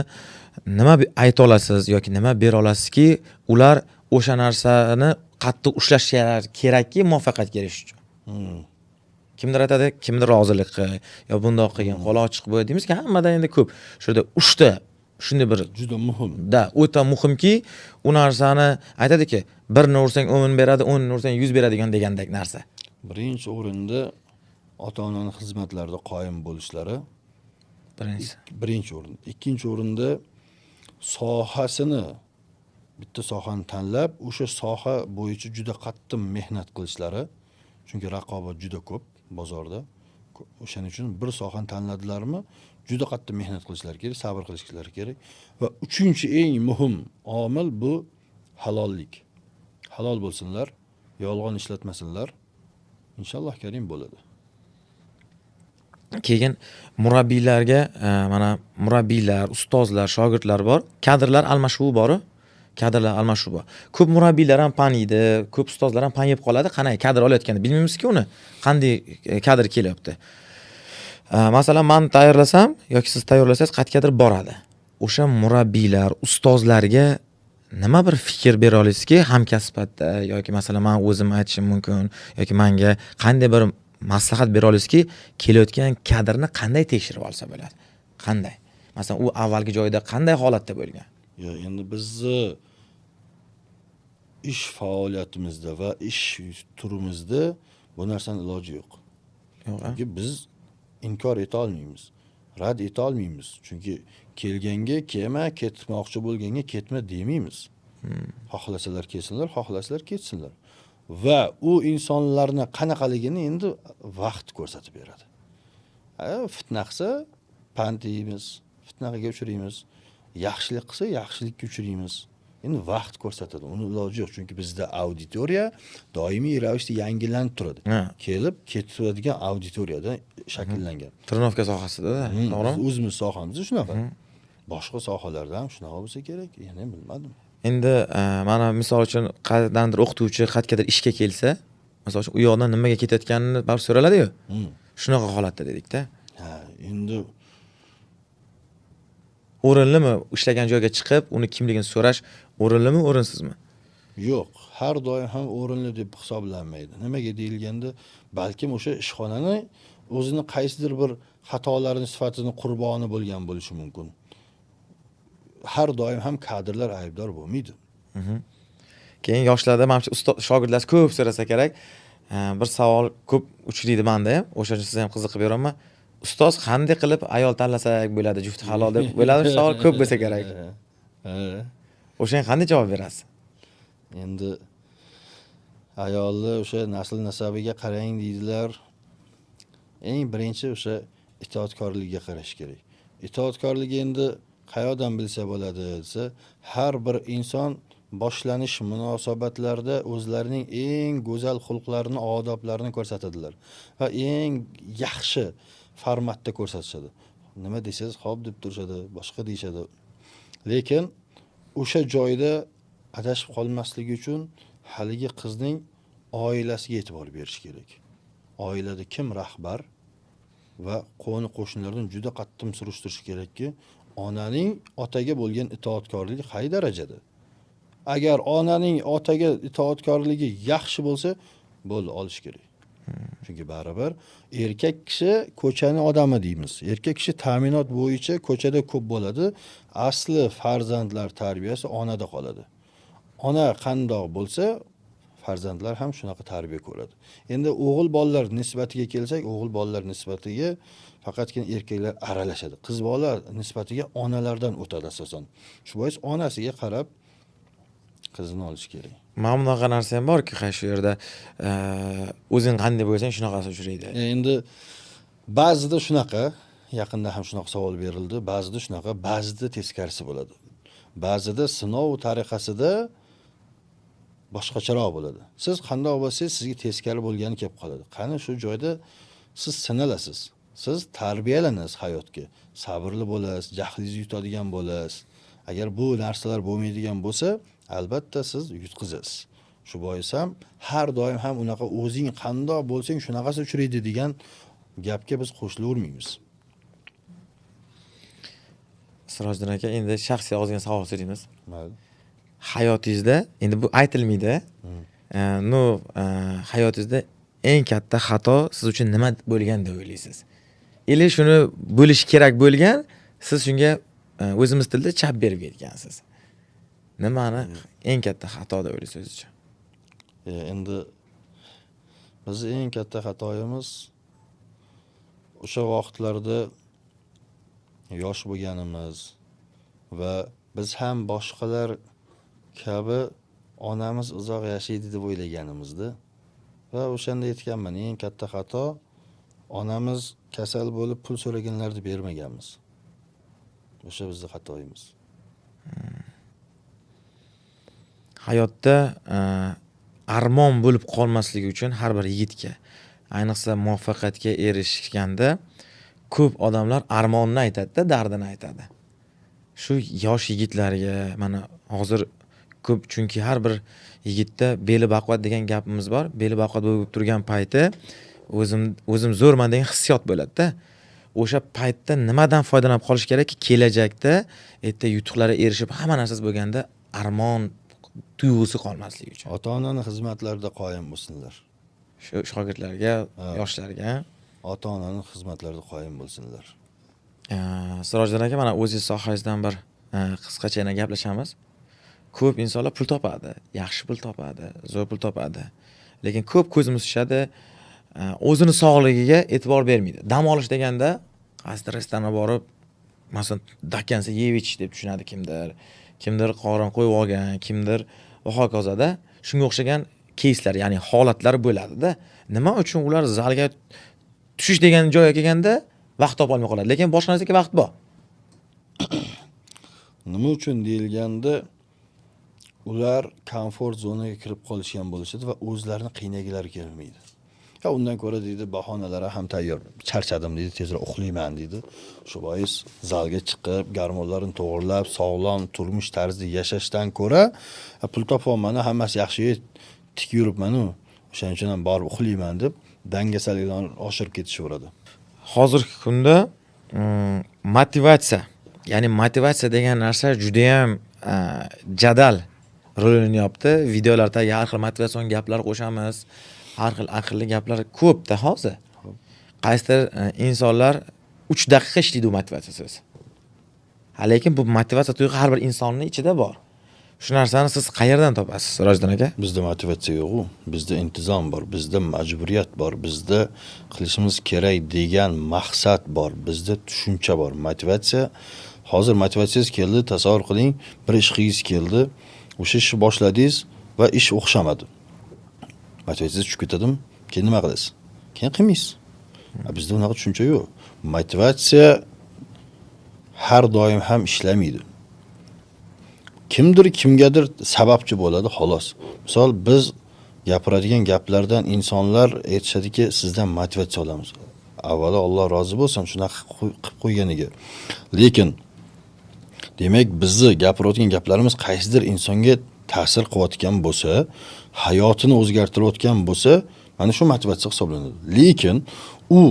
nima ayta olasiz yoki nima bera olasizki, ular o'sha narsani qattiq ushlashlari kerakki, muvaffaqiyatga erishish uchun. Kimdir aytadi, kimdir rozilikqa, yo bundoq qilgan, qo'li ochiq bo'y deymizki, hammada endi ko'p. Shu yerda uchta shunday bir Juda muhim. o'ta muhimki, u narsani aytadiki, birni ursang 10 beradi, 10 ursang 100 beradigan degandek narsa. Birinchi o'rinda ota-onaning xizmatlarida qoyim bo'lishlari birinchi o'rin. Ikkinchi o'rinda sohasini bitta sohani tanlab, o'sha soha bo'yicha juda qattiq mehnat qilishlari. Chunki raqobat juda ko'p bozorda. O'shaning uchun bir sohani tanladilarmi, juda qattiq mehnat qilishlari kerak, sabr qilishlari kerak. Va uchinchi eng muhim omil bu halollik. Halol bo'lsinlar, yolg'on ishlatmasinlar. Inshaalloh karim bo'ladi. Keyin murabbiylarga mana murabbiylar, ustozlar, shogirdlar bor, kadrlar almashuvi bor-ku. Kadrlar almashuvi bor. Ko'p murabbiylar ham paniydi, ko'p ustozlar ham paniyib qoladi. Qanday kadr olayotganda bilmaymiz-ku uni. Qanday kadr kelyapti. Masalan, men tayyorlasam yoki siz tayyorlasangiz qayergadir boradi. O'sha murabbiylar, ustozlarga nima bir fikr bera olasizki, hamkasbatda yoki masalan men o'zim aytishim mumkin yoki menga qanday bir maslahat bera olasizki, kelayotgan kadrni qanday tekshirib olsa bo'ladi? Qanday? Masalan, u avvalgi joyida qanday holatda bo'lgan? Ya endi bizni ish faoliyatimizda va ish turimizda bu narsaning iloji yo'q. Chunki biz inkor eta olmaymiz, rad eta olmaymiz. Chunki kelganga kelma, ketmoqchi bo'lganga ketma demaymiz. Xohlasalar kelsinlar, xohlasalar ketsinlar. Va u insonlarni qanaqaligini endi vaqt ko'rsatib beradi. Fitna qilsa pand deymiz, fitnaga uchraymiz. Yaxshilik qilsa yaxshilikka uchraymiz. Endi vaqt ko'rsatadi. Uni iloji yo'q, chunki bizda auditoriya doimiy ravishda yangilanib turadi. Kelib ketadigan auditoriyada shakllangan. Trinovka sohasida-da, to'g'rimi? O'zimiz sohamizda shunaqa. Boshqa sohalarda ham shunaqa bo'lsa kerak, yana bilmadim. Endi mana misol uchun qayerdandir o'qituvchi qayergadir ishga kelsa, misol uchun u yoqdan nimaga ketayotganini baribir so'raladi-yu. Shunaqa holatda dedik-da. Ha, endi o'rinlimi ishlagan joyga chiqib, uni kimligini so'rash o'rinlimi, o'rinsizmi? Yo'q, har doim ham o'rinli deb hisoblanmaydi. Nimaga deyilganda, balkim o'sha ishxonani o'zini qaysidir bir xatolarining sifatini qurboni bo'lgan bo'lishi mumkin. Har doim ham kadrlar aybdor bo'lmaydi. Keyin yoshlarda menimcha ustoz shogirdlar ko'p so'rasa kerak. Bir savol ko'p uchraydi menda ham. O'sha siz ham qiziqib beraman. Ustoz qanday qilib ayol tanlasak bo'ladi, jufti halol deb bo'ladi, savol ko'p bo'lsa kerak. O'shanga qanday javob berasiz? Endi ayolni o'sha nasl nasabiga qarang deydilar. Eng birinchi o'sha itoatkorligiga qarash kerak. Itoatkorlik endi qayoqdan bilsa bo'ladi desa, har bir inson boshlanish munosabatlarida o'zlarining eng go'zal xulqlarini, odoblarini ko'rsatadilar va eng yaxshi formatda ko'rsatishadi. Nima desangiz, xo'p deb turishadi, boshqa deyshadi. Lekin o'sha joyda adashib qolmasligi uchun haligi qizning oilasiga e'tibor berish kerak. Oilada kim rahbar va qo'ni qo'shnilardan juda qattiq surishtirish kerakki, onaning otaga bo'lgan itoatkorligi qay darajada? Agar onaning otaga itoatkorligi yaxshi bo'lsa, bo'ldi, olish kerak. Chunki baribir erkak kishi ko'chani odami deymiz. Erkak kishi ta'minot bo'yicha ko'chada ko'p bo'ladi. Asli farzandlar tarbiyasi onada qoladi. Ona qandoq bo'lsa, farzandlar ham shunaqa tarbiya ko'radi. Endi o'g'il bolalar nisbatiga kelsak, o'g'il bolalar nisbatiga faqatgina erkaklar aralashadi. Qiz bolalar nisbatiga onalardan o'tadi asosan. Shu bois onasiga qarab qizini olish kerak. Mana bunaqa narsa ham borki, shu yerda o'zing qanday bo'lsang shunaqasi uchraydi. Endi ba'zida shunaqa, yaqinda ham shunaqa savol berildi. Ba'zida shunaqa, ba'zida teskarisi bo'ladi. Ba'zida sinov tariqasida boshqacharoq bo'ladi. Siz qanday bo'lsangiz, sizga teskari bo'lgani kelib qoladi. Qani shu joyda siz sinalasiz. siz tarbiyalanasiz hayotga. Sabrli bo'lasiz, jahlingizni yutadigan bo'lasiz. Agar bu narsalar bo'lmaydigan bo'lsa, albatta siz yutqizasiz. Shu bois ham har doim ham unaqa o'zing qandoq bo'lsang shunaqasi uchraydi degan gapga biz qo'shilavermaymiz. Sirojiddin aka, endi shaxsiy og'izdan savol so'raymiz. Mayli. Hayotingizda, endi bu aytilmaydi. Hayotingizda eng katta xato siz uchun nima bo'lgan deb o'ylaysiz? Ili shuni bo'lish kerak bo'lgan, siz shunga o'zimiz tilda chap berib ketgansiz. Nimani eng katta xato deb o'ylaysiz o'zingiz uchun? Endi bizni eng katta xatoyimiz o'sha vaqtlarda yosh bo'lganimiz va biz ham boshqalar kabi onamiz uzoq yashaydi deb o'ylaganimizda va o'shanda aytganman, eng katta xato onamiz kasal bo'lib pul so'raganlarni bermaganmiz. O'sha bizning xatoyimiz. Hayotda armon bo'lib qolmasligi uchun har bir yigitga, ayniqsa muvaffaqiyatga erishganda ko'p odamlar armonni aytadi-da, dardini aytadi. Shu yosh yigitlarga mana hozir ko'p, chunki har bir yigitda beli baquvvat degan gapimiz bor. Beli baquvvat bo'lib turgan payti o'zim zo'rman degan hissiyot bo'ladi-da. O'sha paytda nimadan foydalanib qolish kerakki, kelajakda erta yutuqlarga erishib hamma narsasi bo'lganda armon tuyg'usi qolmasligi uchun. Ota-onaning xizmatlarida qoyim bo'lsinlar. Shu shogirdlarga, yoshlarga Ota-onaning xizmatlarida qoyim bo'lsinlar. Sirojiddin aka, mana o'zingiz sohangizdan bir qisqacha yana gaplashamiz. Ko'p insonlar pul topadi, yaxshi pul topadi, zo'r pul topadi. Lekin ko'p ko'zimiz tushadi, o'zini sog'ligiga e'tibor bermaydi. Dam olish deganda qaysidir restoranga borib, masalan, dakansa yeb ichish deb tushunadi kimdir qorin qo'yib olgan, kimdir va hokazoda. Shunga o'xshagan keyslar, ya'ni holatlar bo'ladi-da. Nima uchun ular zalga tushish degan joyga kelganda vaqt topa olmay qoladi, lekin boshqa narsaga vaqt bor. Nima uchun deyilganda ular komfort zonaga kirib qolishgan bo'lishadi va o'zlarini qiynagilari kelmaydi. Undan ko'ra deydi, bahonalari ham tayyor. Charchadim deydi, tezroq uxlayman deydi. Shu bois zalga chiqib, garmonlarini to'g'rilab, sog'lom turmush tarzida yashashdan ko'ra, pul topolman, hammasi yaxshi, tik yuribman-ku. O'shaning uchun ham borib uxlayman deb dangasaliklarni oshirib ketishaveradi. Hozirgi kunda motivatsiya, ya'ni motivatsiya degan narsa juda ham jadal rol o'ynayapti. Videolarda har xil motivatsion gaplar qo'shamiz. Har xil aqlli gaplar ko'pda hozir. Qaysidir insonlar 3 daqiqa ishlaydi motivatsiyasiz. Lekin bu motivatsiya tuyg'u har bir insonning ichida bor. Shu narsani siz qayerdan topasiz, Sirojiddin aka? Bizda motivatsiya yo'q-ku. Bizda intizom bor, bizda majburiyat bor, bizda qilishimiz kerak degan maqsad bor, bizda tushuncha bor. Motivatsiya, hozir motivatsiyangiz keldi, tasavvur qiling, bir ish qilgingiz keldi, o'sha ishni boshladingiz va ish o'xshamadi. Motivatsiyangiz tushib ketadimi? Keyin nima qilasiz? Keyin qilmaysiz. Bizda unaqa tushuncha yo'q. Motivatsiya har doim ham ishlamaydi. Kimdir kimgadir sababchi bo'ladi, xolos. Misol, biz gapiradigan gaplardan insonlar aytishadiki, sizdan motivatsiya olamiz. Avvalo Alloh rozi bo'lsin shunaqa qilib qo'yganiga. Lekin demak, bizni gapirayotgan gaplarimiz qaysidir insonga ta'sir qilayotgan bo'lsa, hayotini o'zgartirayotgan bo'lsa, mana shu motivatsiya hisoblanadi. Lekin u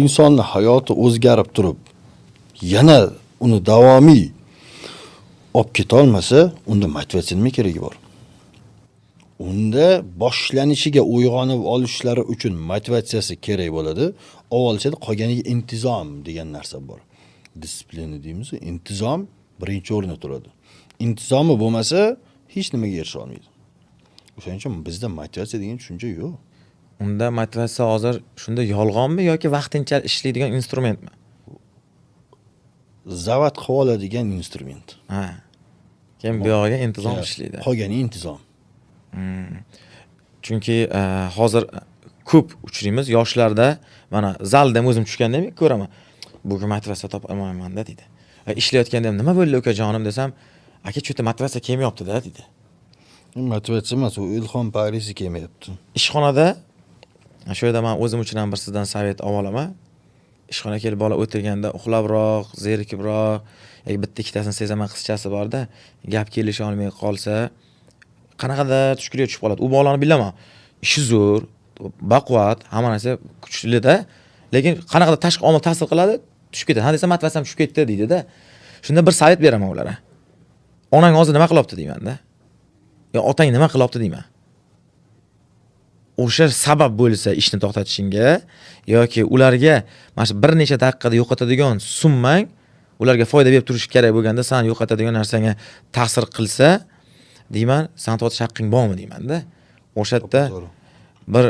insonning hayoti o'zgarib turib, yana uni davomiy olib keta olmasa, unda motivatsiya nima keragi bor? Unda boshlanishiga uyg'onib olishlari uchun motivatsiyasi kerak bo'ladi. Avvalchada qolganiga intizom degan narsa bor. Disiplina deymiz, intizom birinchi o'rinda turadi. Intizomi bo'lmasa, hech nimaga erisha olmaydi. O'shaning uchun bizda motivatsiya degan tushuncha yo'q. Unda motivatsiya hozir shunda yolg'onmi yoki vaqtinchalik ishlaydigan instrumentmi? Zavat qilib oladigan instrument. Keyin bu yog'iga intizom ishlaydi. Qolgani intizom. Chunki hozir ko'p uchraymiz yoshlarda, mana zalda o'zim tushganda ko'raman. Bugun motivatsiya topa olmayman-da deydi. Ishlayotganda ham nima bo'ldi ukajonim desam, aka cho'ta motivatsiya kelmayapti-da deydi. Motivatsiya emas, u ilhom parisi kelmayapti. Ishxonada shu yerda men o'zim uchun ham bir sizdan savet olaman. ishxonaga kelib bola o'tirganda uxlabroq, zerikibroq yoki bitta ikkitasini sezaman qizchasi borda, gap kelisha olmay qolsa, qanaqadir tushkunga tushib qoladi. U bolani bilaman. Ishi zo'r, baquvvat, hamma narsa kuchli-da, lekin qanaqadir tashqi omil ta'sir qiladi, tushib ketadi. Ha desam, motivatsiyam tushib ketdi deydi-da. Shunda bir savjet beraman ularga. Onang hozir nima qilyapti deyman-da. Yo otang nima qilyapti deyman. O'sha sabab bo'lsa ishni to'xtatishingga yoki ularga mana shu bir necha daqiqada yo'qotadigan summang ularga foyda berib turish kerak bo'lganda, sen yo'qotadigan narsanga ta'sir qilsa, deyman, sen to'xtatish haqqing bormi deyman-da. O'sha yerda bir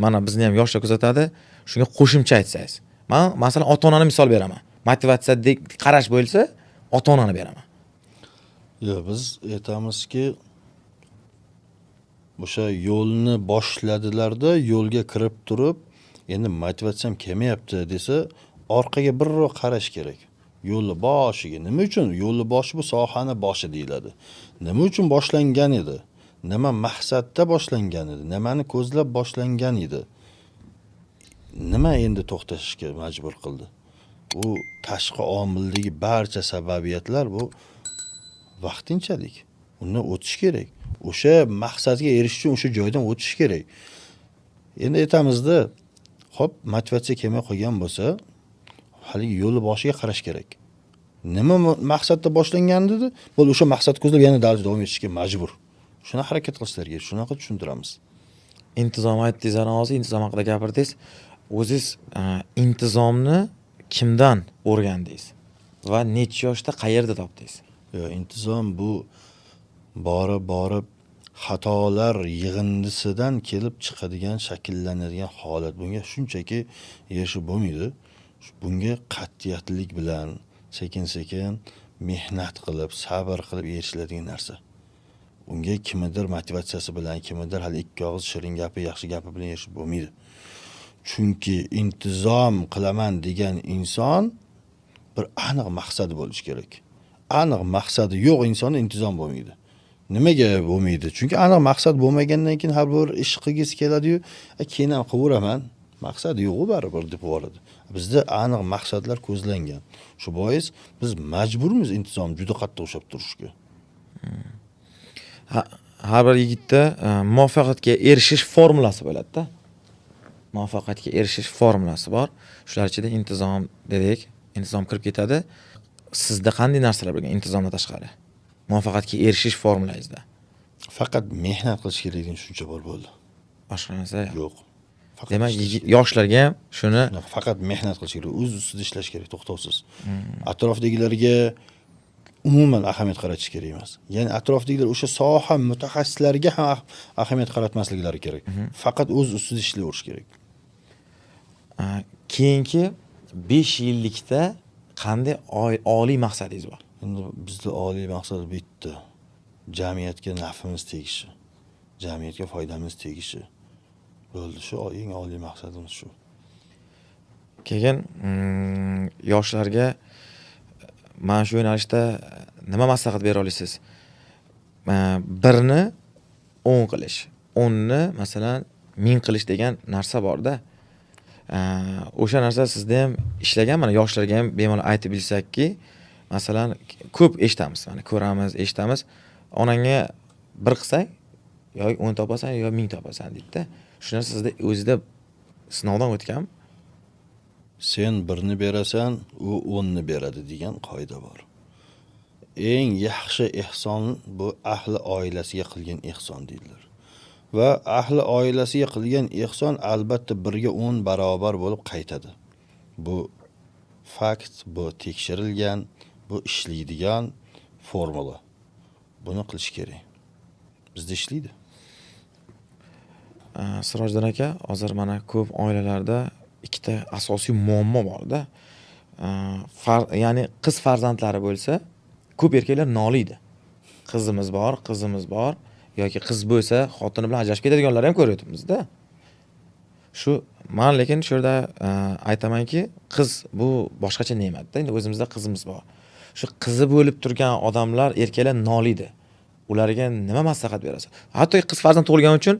mana bizni ham yoshlar kuzatadi, shunga qo'shimcha aytsangiz. Men masalan ota-onani misol beraman. Motivatsiyadek qarash bo'lsa, ota-onani beraman. Yo'q, biz aytamizki, o'sha yo'lni boshladilarda, yo'lga kirib turib, endi motivatsiyam kelmayapti desa, orqaga birroq qarash kerak. Yo'lni boshiga. Nima uchun? Yo'lni boshi bu sohani boshi deyiladi. Nima uchun boshlangan edi? Nima maqsadda boshlangan edi? Nimani ko'zlab boshlangan edi? Nima endi to'xtashga majbur qildi? U tashqi omildagi barcha sababiyatlar bu vaqtinchalik. Undan o'tish kerak. O'sha maqsadga erishish uchun o'sha joydan o'tish kerak. Endi aytamizda, xo'p, motivatsiya kelmay qolgan bo'lsa, hali yo'lni boshiga qarash kerak. Nima maqsadda boshlangan dedi? Bo'l o'sha maqsad ko'zlab yana davom etishga majbur. Shuna harakat qilishlarga, shunaqa tushuntiramiz. Intizom aytdingiz, hozir intizom haqida gapirdingiz. O'zingiz intizomni kimdan o'rgandingiz va necha yoshda qayerda topdingiz? Intizom bu borib xatolar yig'indisidan kelib chiqadigan, shakllanadigan holat. Bunga shunchaki erishib bo'lmaydi. Bunga qat'iyatlik bilan, sekin-sekin mehnat qilib, sabr qilib erishiladigan narsa. Unga kimdir motivatsiyasi bilan, kimdir hali ikki og'iz shirin gapi, yaxshi gapi bilan erishib bo'lmaydi. Chunki intizom qilaman degan inson bir aniq maqsadi bo'lishi kerak. Aniq maqsadi yo'q insonda intizom bo'lmaydi. Nimaga bo'lmaydi? Chunki aniq maqsad bo'lmagandan keyin har bir ish qilgisi keladi-yu, keyin ham qilaman. Maqsadi yo'q baribir deb boradi. Bizda aniq maqsadlar ko'zlangan. Shu bois biz majburmiz intizom juda qattiq ushlab turishga. Har bir yigitda muvaffaqiyatga erishish formulasi bo'ladi-da. Muvaffaqiyatga erishish formulasi bor. Shular ichida intizom dedik, intizom kirib ketadi. Sizda qanday narsalar bo'lgan intizomdan tashqari? Muvaffaqiyatga erishish formulangizda. Faqat mehnat qilish kerak degan tushuncha bor bo'ldi. Boshqa narsa yo'q. Demak, yoshlarga ham shuni faqat mehnat qilish kerak, o'z ustida ishlash kerak, to'xtovsiz. Atrofdagilarga umuman ahamiyat qaratish kerak emas. Ya'ni atrofdagilar o'sha soha mutaxassislariga ham ahamiyat qaratmasliklari kerak. Faqat o'z ustida ishlayverish kerak. Keyingi 5 yillikda qanday oliy maqsadingiz bor? Endi bizda oliy maqsad bitta. Jamiyatga nafimiz tegishi, jamiyatga foydamiz tegishi. Bo'ldi, shu eng oliy maqsadimiz shu. Keyin yoshlarga mana shu yo'nalishda nima maslahat bera olasiz? Birni 10 qilish, 10ni masalan 1000 qilish degan narsa bor-da. O'sha narsa sizda ham ishlagan, mana yoshlarga ham bemalol aytib bilsakki, masalan, ko'p eshitamiz, mana ko'ramiz, eshitamiz. Onangga 1 qilsang, yoki 10 topasan, yoki 1000 topasan deydi-da. Shu narsa sizda o'zida sinovdan o'tgan? Sen 1ni berasan, u 10ni beradi degan qoida bor. Eng yaxshi ehson bu ahli oilasiga qilgan ehson deydilar. Va ahli oilasiga qilgan ehson albatta 1ga 10 barobar bo'lib qaytadi. Bu fakt, bu tekshirilgan, bu ishlaydigan formula. Buni qilish kerak. Bizda ishlaydi. Sirojdan aka, hozir mana ko'p oilalarda ikkita asosiy muammo bor-da. Ya'ni qiz farzandlari bo'lsa, ko'p erkaklar noliydi. Qizimiz bor yoki qiz bo'lsa, xotini bilan ajrashib ketadiganlar ham ko'ryapmiz-da. Shu men lekin shu yerda aytamanki, qiz bu boshqacha ne'mat-da. Endi o'zimizda qizimiz bor. Shu qizi bo'lib turgan odamlar, erkaklar noliydi. Ularga nima maslahat berasiz? Hatto qiz farzand tug'ilgani uchun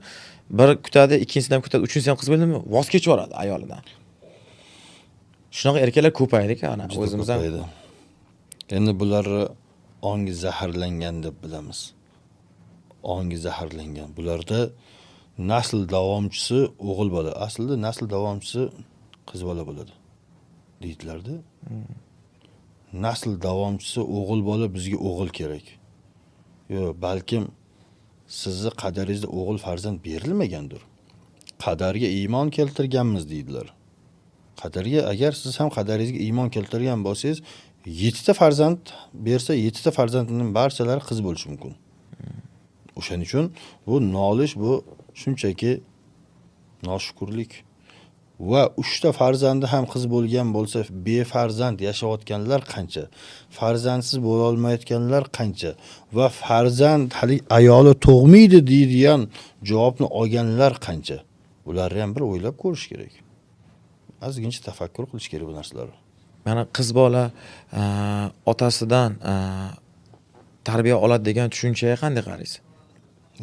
bir kutadi, ikkinchisidan kutadi, uchinchisidan qiz bo'ldimi, voz kechib yuboradi ayolidan. Shunaqa erkaklar ko'paydi-ku, ana Juda o'zimiz ham. ko'paydi. Endi bularni ongi zaharlangan deb bilamiz. Ongi zaharlangan. Bularda nasl davomchisi o'g'il bola. Aslida nasl davomchisi qiz bola bo'ladi. Deydilar-da. Nasl davomchisi o'g'il bola, bizga o'g'il kerak. Yo, balkim sizni qadaringizda o'g'il farzand berilmagandir. Qadarga iymon keltirganmiz deydilar. Qadarga, agar siz ham qadaringizga iymon keltirgan bo'lsangiz, 7 ta farzand bersa, 7 ta farzandining barchalari qiz bo'lishi mumkin. O'shaning uchun bu nolish, bu shunchaki noshukurlik. Va 3 ta farzandi ham qiz bo'lgan bo'lsa, befarzand yashayotganlar qancha? Farzandsiz bo'la olmayotganlar qancha? Va farzand hali ayoli tug'maydi deydigan javobni olganlar qancha? Ularni ham bir o'ylab ko'rish kerak. Ozgincha tafakkur qilish kerak bu narsalar. Mana qiz bola otasidan tarbiya oladi degan tushunchaga qanday qaraysiz?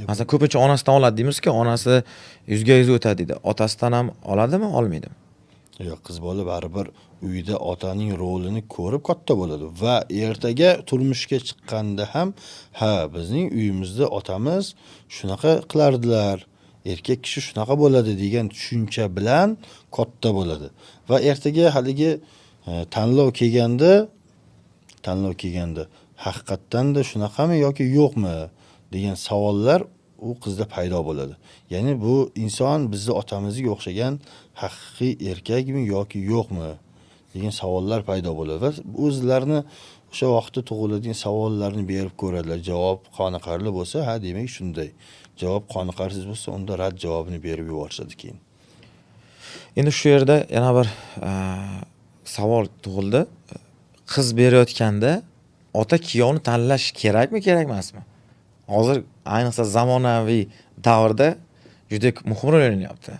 Masalan, ko'pincha onasidan oladi deymiz-ku, onasi yuzga yuz o'tadi deydi. Otasidan ham oladimi, olmaydimi? Yo'q, qiz bola baribir uyda otaning rolini ko'rib katta bo'ladi va ertaga turmushga chiqqanda ham, ha, bizning uyimizda otamiz shunaqa qilardilar, erkak kishi shunaqa bo'ladi degan tushuncha bilan katta bo'ladi. Va ertaga haligi tanlov kelganda haqiqatdan da shunaqami yoki yo'qmi degan savollar u qizda paydo bo'ladi. Ya'ni bu inson bizni otamizga o'xshagan haqiqiy erkakmi yoki yo'qmi degan savollar paydo bo'ladi va o'zlarini o'sha vaqtda tug'iladigan savollarni berib ko'radilar. Javob qoniqarli bo'lsa, ha, demak shunday. Javob qoniqarsiz bo'lsa, unda rad javobini berib yuborishadi keyin. Endi shu yerda yana bir savol tug'ildi. Qiz berayotganda ota kuyovni tanlash kerakmi, kerak emasmi? Hozir ayniqsa zamonaviy davrda juda muhim rol o'ynayapti.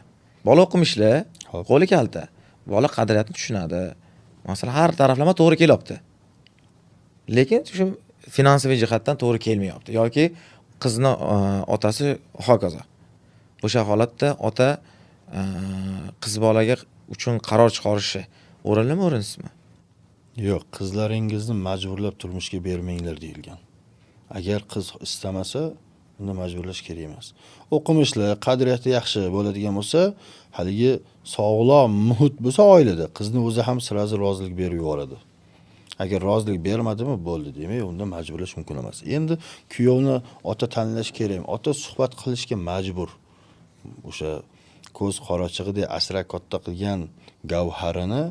Bola o'qimishli, qo'li kalta. Bola qadriyatni tushunadi. Masalan, har taraflama to'g'ri kelyapti. Lekin shu finansiy jihatdan to'g'ri kelmayapti yoki qizni otasi hokazo. O'sha holatda ota qiz bolaga uchun qaror chiqarishi o'rinlimi, o'rinsizmi? Yo'q, qizlaringizni majburlab turmushga bermanglar deyilgan. Agar qiz istamasa, uni majburlash kerak emas. O'qimishli, qadriyati yaxshi bo'ladigan bo'lsa, haligi sog'lom muhit bo'lsa oilada, qizni o'zi ham sirazi rozilik berib yuboradi. Agar rozilik bermadimi, bo'ldi, demak, unda majburlash mumkin emas. Endi kuyovni ota tanlash kerak. Ota suhbat qilishga majbur. O'sha ko'z qorachig'idek asrab katta qilgan gavharini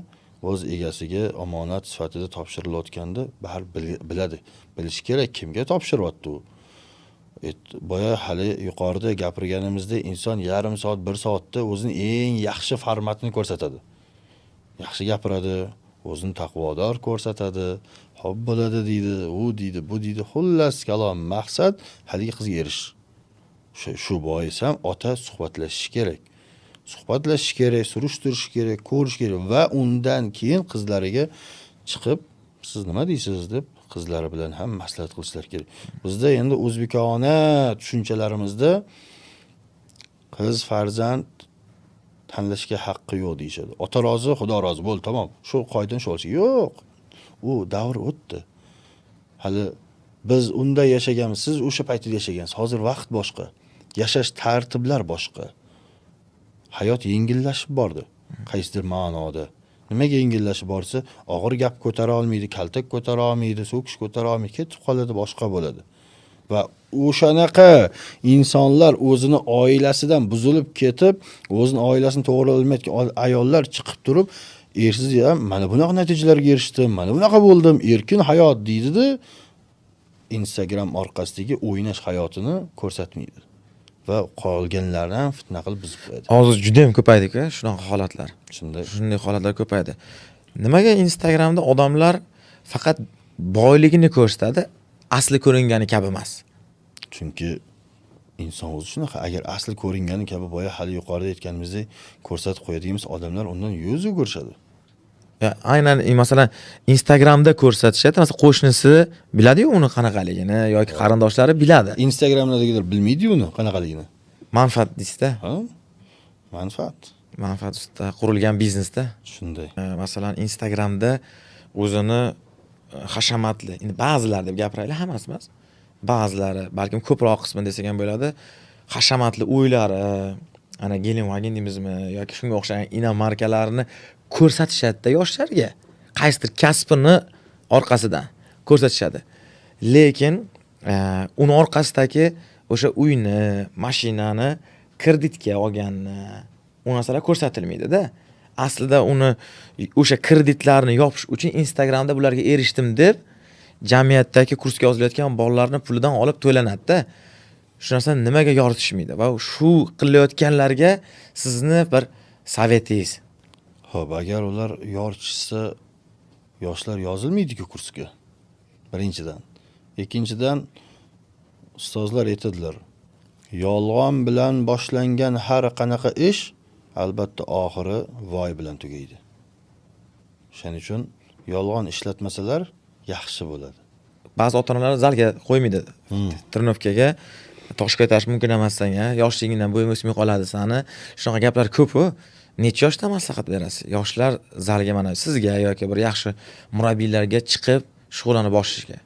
o'z egasiga omonat sifatida topshirilayotganda biladi. Bilish kerak, kimga topshiryapti u. Boya hali yuqorida gapirganimizda inson yarim soat, 1 soatda o'zining eng yaxshi formatini ko'rsatadi. Yaxshi gapiradi, o'zini taqvodor ko'rsatadi, xo'p bo'ladi deydi, u deydi, bu deydi. Xullas kalom, maqsad haligi qizga erishish. Shu bois ham ota suhbatlashish kerak. Suhbatlashish kerak, surishtirish kerak, ko'rish kerak va undan keyin qizlariga chiqib, siz nima deysiz deb qizlari bilan ham maslahat qilishlar kerak. Bizda endi o'zbekona tushunchalarimizda qiz farzand tanlashga haqqi yo'q deyishadi. Ota rozi, xudo rozi, bo'l, tamom. Shu qoidadan shu olsa. Yo'q. U davr o'tdi. Hali biz unda yashaganmiz, siz o'sha paytda yashagansiz. Hozir vaqt boshqa. Yashash tartiblar boshqa. Hayot yengillashib bordi. Qaysidir ma'noda. Nimaga yengillashib borsa, og'ir gap ko'tara olmaydi, kaltak ko'tara olmaydi, so'kish ko'tara olmaydi, ketib qoladi, boshqa bo'ladi. Va o'shanaqa insonlar o'zini oilasidan buzilib ketib, o'zini oilasini to'g'ri olmayotgan ayollar chiqib turib, ersiz ham mana bunaqa natijalarga erishdim, mana bunaqa bo'ldim, erkin hayot deydi-da, Instagram orqasidagi o'ynash hayotini ko'rsatmaydi. Va qolganlarni ham fitna qilib buzib qo'yadi. Hozir juda ham ko'paydi-ku shunaqa holatlar. Shunday holatlar ko'paydi. Nimaga Instagramda odamlar faqat boyligini ko'rsatadi, asli ko'ringani kabi emas? Chunki inson o'zi shunaqa. Agar asli ko'ringani kabi boya hali yuqorida aytganimizdek ko'rsatib qo'yadiganimiz odamlar undan yuz o'girishadi. Aynan masalan Instagramda ko'rsatishadi. Masalan, qo'shnisi biladi-yu uni qanaqaligini yoki qarindoshlari biladi. Instagramdagilar bilmaydi-yu uni qanaqaligini. Manfaat deysiz-da. Ha? Manfaat. manfaat ustida qurilgan biznesda. Shunday. Masalan, Instagramda o'zini hashamatli, endi ba'zilar deb gapiraylik, hammasi emas. Ba'zilari, balkim ko'proq qismi desak ham bo'ladi, hashamatli o'ylari, ana Gelenwagen deymizmi yoki shunga o'xshagan inomarkalarni ko'rsatishadi yoshlarga. Qaysidir kasbini orqasidan ko'rsatishadi. Lekin uni orqasidagi o'sha uyni, mashinani kreditga olganni, u narsalar ko'rsatilmaydi-da. Aslida uni o'sha kreditlarni yopish uchun Instagramda bularga erishdim deb jamiyatdagi kursga yozilayotgan bolalarning pulidan olib to'lanadi-da. Shu narsani nimaga yoritishmaydi va shu qilayotganlarga sizni bir savetingiz. Xo'p, agar ular yoritishsa yoshlar yozilmaydi-ku kursga. Birinchidan. Ikkinchidan ustozlar aytadilar. Yolg'on bilan boshlangan har qanaqa ish albatta oxiri voy bilan tugaydi. Shuning uchun yolg'on ishlatmasalar yaxshi bo'ladi. Ba'zi ota-onalar zalga qo'ymaydi. Trenovkaga tosh ko'tarish mumkin emas senga, yoshligingdan bo'ying o'smay qoladi sani. Shunaqa gaplar ko'p-ku. Necha yoshda maslahat berasiz? Yoshlar zalga mana sizga yoki bir yaxshi murabbiylarga chiqib shug'ullanib boshlashga.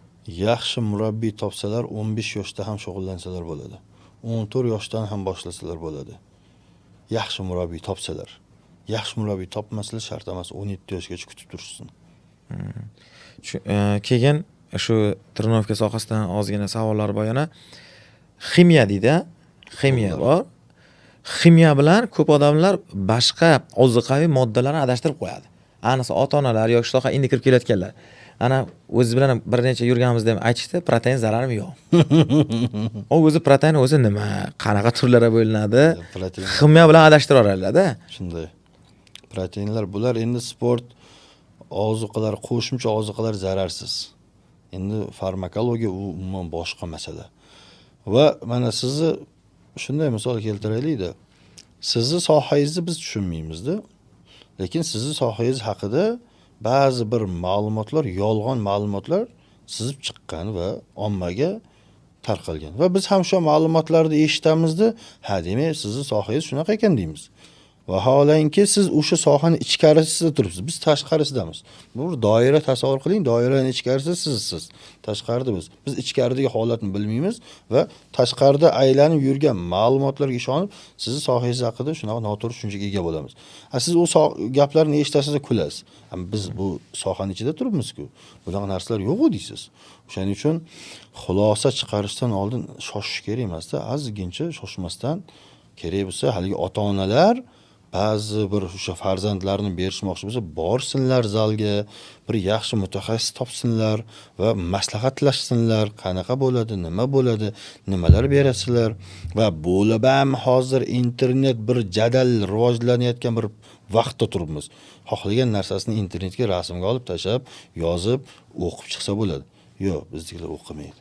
Yaxshi murabbiy topsalar 15 yoshda ham shug'ullansalar bo'ladi. 14 yoshdan ham boshlasalar bo'ladi. Yaxshi murabbiy topsalar. Yaxshi murabbiy topmasalar shart emas 17 yoshgacha kutib turishsin. Keyin shu trenovka sohasidan ozgina savollar bor yana. Ximiya deydi, ximiya bor. Ximiya bilan ko'p odamlar boshqa ozuqaviy moddalarni adashtirib qo'yadi. Ayniqsa ota-onalar yoki soha endi kirib kelayotganlar. Ana o'zi bilan bir necha yurganimizda ham aytishdi, protein zararmi yo'q. O'zi protein o'zi nima, qanaqa turlarga bo'linadi? Ximiya bilan adashtirib yuboradilar-da. Shunday. Proteinlar bular endi sport ozuqalar, qo'shimcha ozuqalar zararsiz. Endi farmakologiya u umuman boshqa masala. Va mana sizni shunday misol keltiraylik-da. Sizni sohangizni biz tushunmaymiz-da. Lekin sizni sohangiz haqida ba'zi bir ma'lumotlar, yolg'on ma'lumotlar sizib chiqqan va ommaga tarqalgan. Va biz ham shu ma'lumotlarni eshitamiz-da, ha demak sizni sohangiz shunaqa ekan deymiz. Vaholanki siz o'sha sohani ichkarisida turibsiz, biz tashqarisidamiz. Bu doira tasavvur qiling, doiraning ichkarisida sizsiz, tashqarida biz. Biz ichkaridagi holatni bilmaymiz va tashqarida aylanib yurgan ma'lumotlarga ishonib, sizni sohangiz haqida shunaqa noto'g'ri tushunchaga ega bo'lamiz. Siz u gaplarni eshitasiz, kulasiz. Biz bu sohaning ichida turibmiz-ku. Bunaqa narsalar yo'q deysiz. O'shaning uchun xulosa chiqarishdan oldin shoshish kerak emas-da, ozgincha shoshmasdan kerak bo'lsa, haligi ota-onalar ba'zi bir o'sha farzandlarini berishmoqchi bo'lsa, borsinlar zalga, bir yaxshi mutaxassis topsinlar va maslahatlashsinlar, qanaqa bo'ladi, nima bo'ladi, nimalar berasizlar va bo'lib ham hozir internet bir jadal rivojlanayotgan bir vaqtda turibmiz. Xohlagan narsasini internetga rasmga olib tashlab, yozib, o'qib chiqsa bo'ladi. Yo'q, biznikilar o'qimaydi.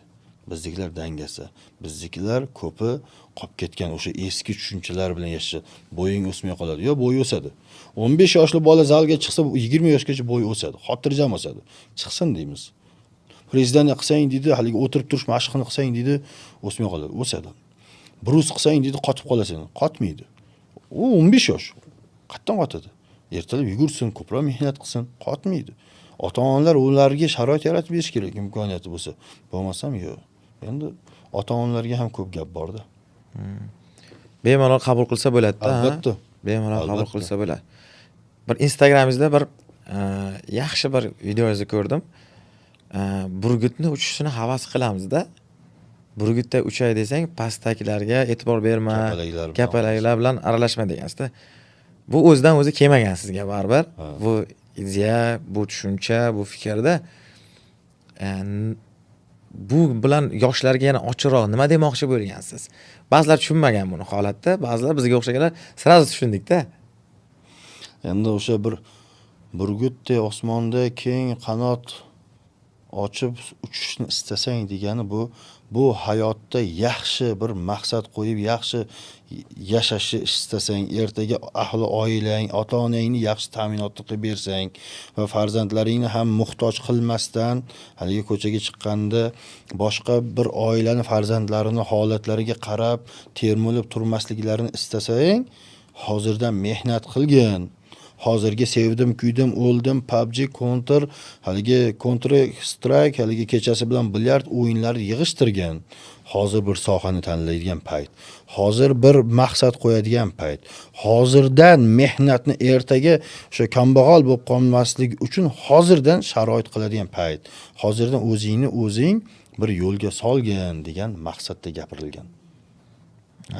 Biznikilar dangasa. Biznikilar ko'pi qolib ketgan o'sha eski tushunchalar bilan yashashadi. Bo'ying o'smay qoladi. Yo, bo'y o'sadi. 15 yoshli bola zalga chiqsa 20 yoshgacha bo'y o'sadi. Xotirjam o'sadi. Chiqsin deymiz. Prezidentni qilsang deydi, haligi o'tirib turish mashqini qilsang deydi, o'smay qoladi. O'sadi. Brus qilsang deydi, qotib qolasan. Qotmaydi. U 15 yosh. Qatdan qotadi. Ertalab yugursin, ko'proq mehnat qilsin, qotmaydi. Ota-onalar ularga sharoit yaratib berish kerak, imkoniyati bo'lsa. Bo'lmasam yo'q. Endi ota-onalarga ham ko'p gap bor-da. Bemalol qabul qilsa bo'ladi-da. Albatta. Bemalol qabul qilsa bo'ladi. Bir Instagramingizda bir yaxshi bir videoingizni ko'rdim. Burgutni uchishini havas qilamiz-da. Burgutda uchay desang, pastdagilarga e'tibor berma, kapalaklar bilan aralashma degansizda. Bu o'zidan o'zi kelmagan sizga baribir. Bu ideya, bu tushuncha, bu fikrda bu bilan yoshlarga yana ochiqroq nima demoqchi bo'lgansiz? Ba'zilar tushunmagan buni holatda, ba'zilar bizga o'xshaganlar sirazi tushundikda. Endi o'sha bir burgutdek osmonda keng qanot ochib uchishni istasang degani bu hayotda yaxshi bir maqsad qo'yib, yaxshi yashashni istasang, ertaga ahli oilang, ota-onangni yaxshi ta'minot qilib bersang va farzandlaringni ham muhtoj qilmasdan haligi ko'chaga chiqqanda boshqa bir oilani farzandlarini holatlariga qarab termulib turmasliklarini istasang, hozirdan mehnat qilgan, hozirga sevdim, kuydim, o'ldim, PUBG, Counter, haligi Counter Strike, haligi kechasi bilan bilyard o'yinlari yig'ishtirgan. Hozir bir sohani tanlaydigan payt. Hozir bir maqsad qo'yadigan payt. Hozirdan mehnatni ertaga o'sha kambag'al bo'lib qolmaslik uchun hozirdan sharoit qiladigan payt. Hozirdan o'zingni o'zing bir yo'lga solgan degan maqsadda gapirilgan.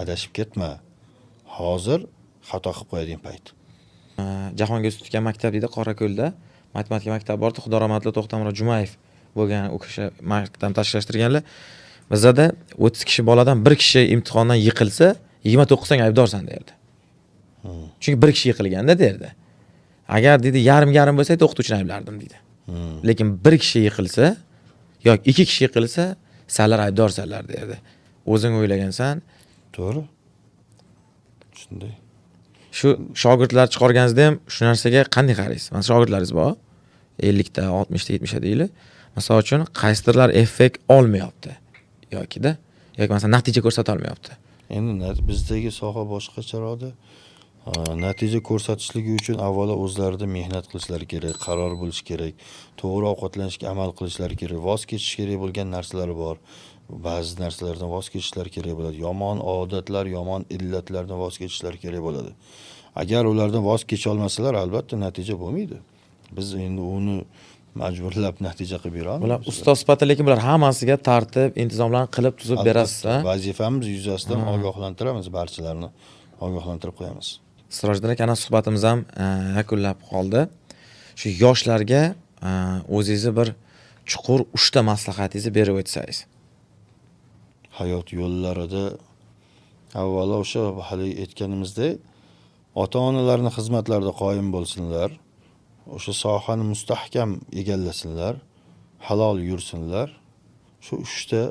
Adashib ketma. Hozir xato qilib qo'yadigan payt. Jahongir Tutgan maktab deydi Qorako'lda. Matematika maktabi bordi. Xudo rahmatli To'xtamurod Jumayev bo'lgan u kishi maktabni tashkillashtirganlar. Bizda 30 kishi boladan bir kishi imtihondan yiqilsa, 29 tanga aybdorsan derdi. Chunki bir kishi yiqilganda derdi. Agar dedi yarim bo'lsa, o'qituvchini ayblardim dedi. Lekin bir kishi yiqilsa yoki ikki kishi yiqilsa, senlar aybdorsanlar derdi. O'zing o'ylagansan, to'g'ri? Shunday. Shu shogirdlar chiqarganingizda ham shu narsaga qanday qaraysiz? Mana shogirdlaringiz bor. 50 ta, 60 ta, 70 ta deyli. Masalan uchun qaysidirlar effekt olmayapti yoki-da yoki masalan natija ko'rsata olmayapti. Endi bizdagi soha boshqacharoqda. Natija ko'rsatishligi uchun avvalo o'zlarida mehnat qilishlari kerak, qaror bo'lish kerak, to'g'ri ovqatlanishga amal qilishlari kerak, voz kechish kerak bo'lgan narsalar bor. Ba'zi narsalardan voz kechishlari kerak bo'ladi. Yomon odatlar, yomon illatlardan voz kechishlari kerak bo'ladi. Agar ulardan voz kecha olmasalar, albatta natija bo'lmaydi. Biz endi uni majburlab natija qilib bera olmaymiz. Bular ustoz sifatida, lekin bular hammasiga tartib, intizomlarni qilib tuzib berasiz. Vazifamiz yuzasidan ogohlantiramiz, barchalarni ogohlantirib qo'yamiz. Sirojdan aka, suhbatimiz ham yakunlab qoldi. Shu yoshlarga o'zingizni bir chuqur 3 ta maslahatingizni berib o'tsangiz. Hayot yo'llarida avvalo o'sha hali aytganimizdek, ota-onalarning xizmatlarida qoyim bo'lsinlar, o'sha sohani mustahkam egallasinlar, halol yursinlar. Shu 3 ta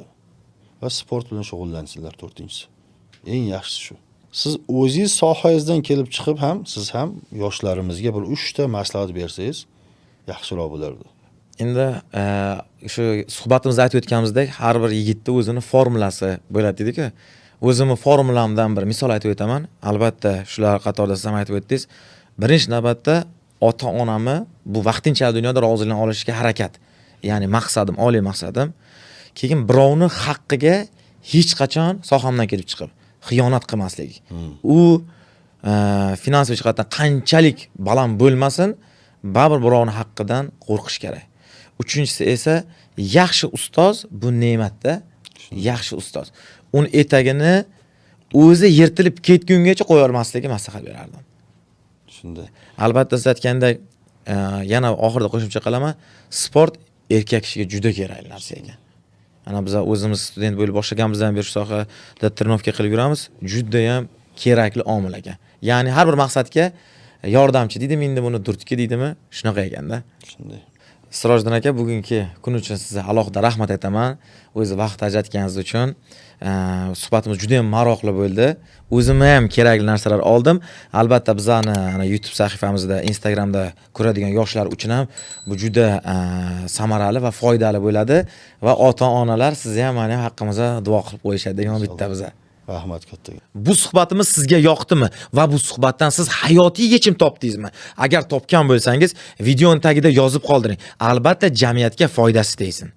va sport bilan shug'ullansinlar 4-inchisi. Eng yaxshisi shu. Siz o'zingiz sohangizdan kelib chiqib ham, siz ham yoshlarimizga bir 3 ta maslahat bersangiz yaxshiroq bo'lardi. Endi shu suhbatimizda aytib o'tganimizdek, har bir yigitning o'zini formulasi bo'ladi dedik-ku. O'zimning formulamdan bir misol aytib o'taman. Albatta, shular qatorida siz ham aytib o'tdingiz. Birinchi navbatda ota-onamni bu vaqtinchalik dunyoda rozilana olishga harakat. Ya'ni maqsadim, oliy maqsadim. Keyin birovning haqqiga hech qachon sohamdan kelib chiqib xiyonat qilmaslik. U finansiy jihatdan qanchalik baland bo'lmasin, baribir birovning haqqidan qo'rqish kerak. Uchinchisi esa yaxshi ustoz bu ne'matda, yaxshi ustoz. Uni etagini o'zi yirtilib ketgungacha qo'ya olmasligiga maslahat berardim. Shunday. Albatta siz aytgandek, yana oxirida qo'shimcha qilaman, sport erkak kishiga juda kerakli narsa ekan. Ana biz o'zimiz student bo'lib boshlaganimizdan beri shu sohada trenovka qilib yuramiz, juda ham kerakli omil ekan. Ya'ni har bir maqsadga yordamchi deydimi, endi buni durtki deydimi, shunaqa ekanda. Shunday. Sirojdan aka, bugungi kun uchun sizga alohida rahmat aytaman. O'zi vaqt ajratganingiz uchun. Suhbatimiz juda ham maroqli bo'ldi. O'zim ham kerakli narsalar oldim. Albatta bizani YouTube sahifamizda, Instagramda ko'radigan yoshlar uchun ham bu juda samarali va foydali bo'ladi va ota-onalar sizni ham mana haqqimizda duo qilib qo'yishadi degan bitta biza. Rahmat kattaga. Bu suhbatimiz sizga yoqdimi va bu suhbatdan siz hayotiy yechim topdingizmi? Agar topgan bo'lsangiz, videoning tagida yozib qoldiring. Albatta jamiyatga foydasi tegsin.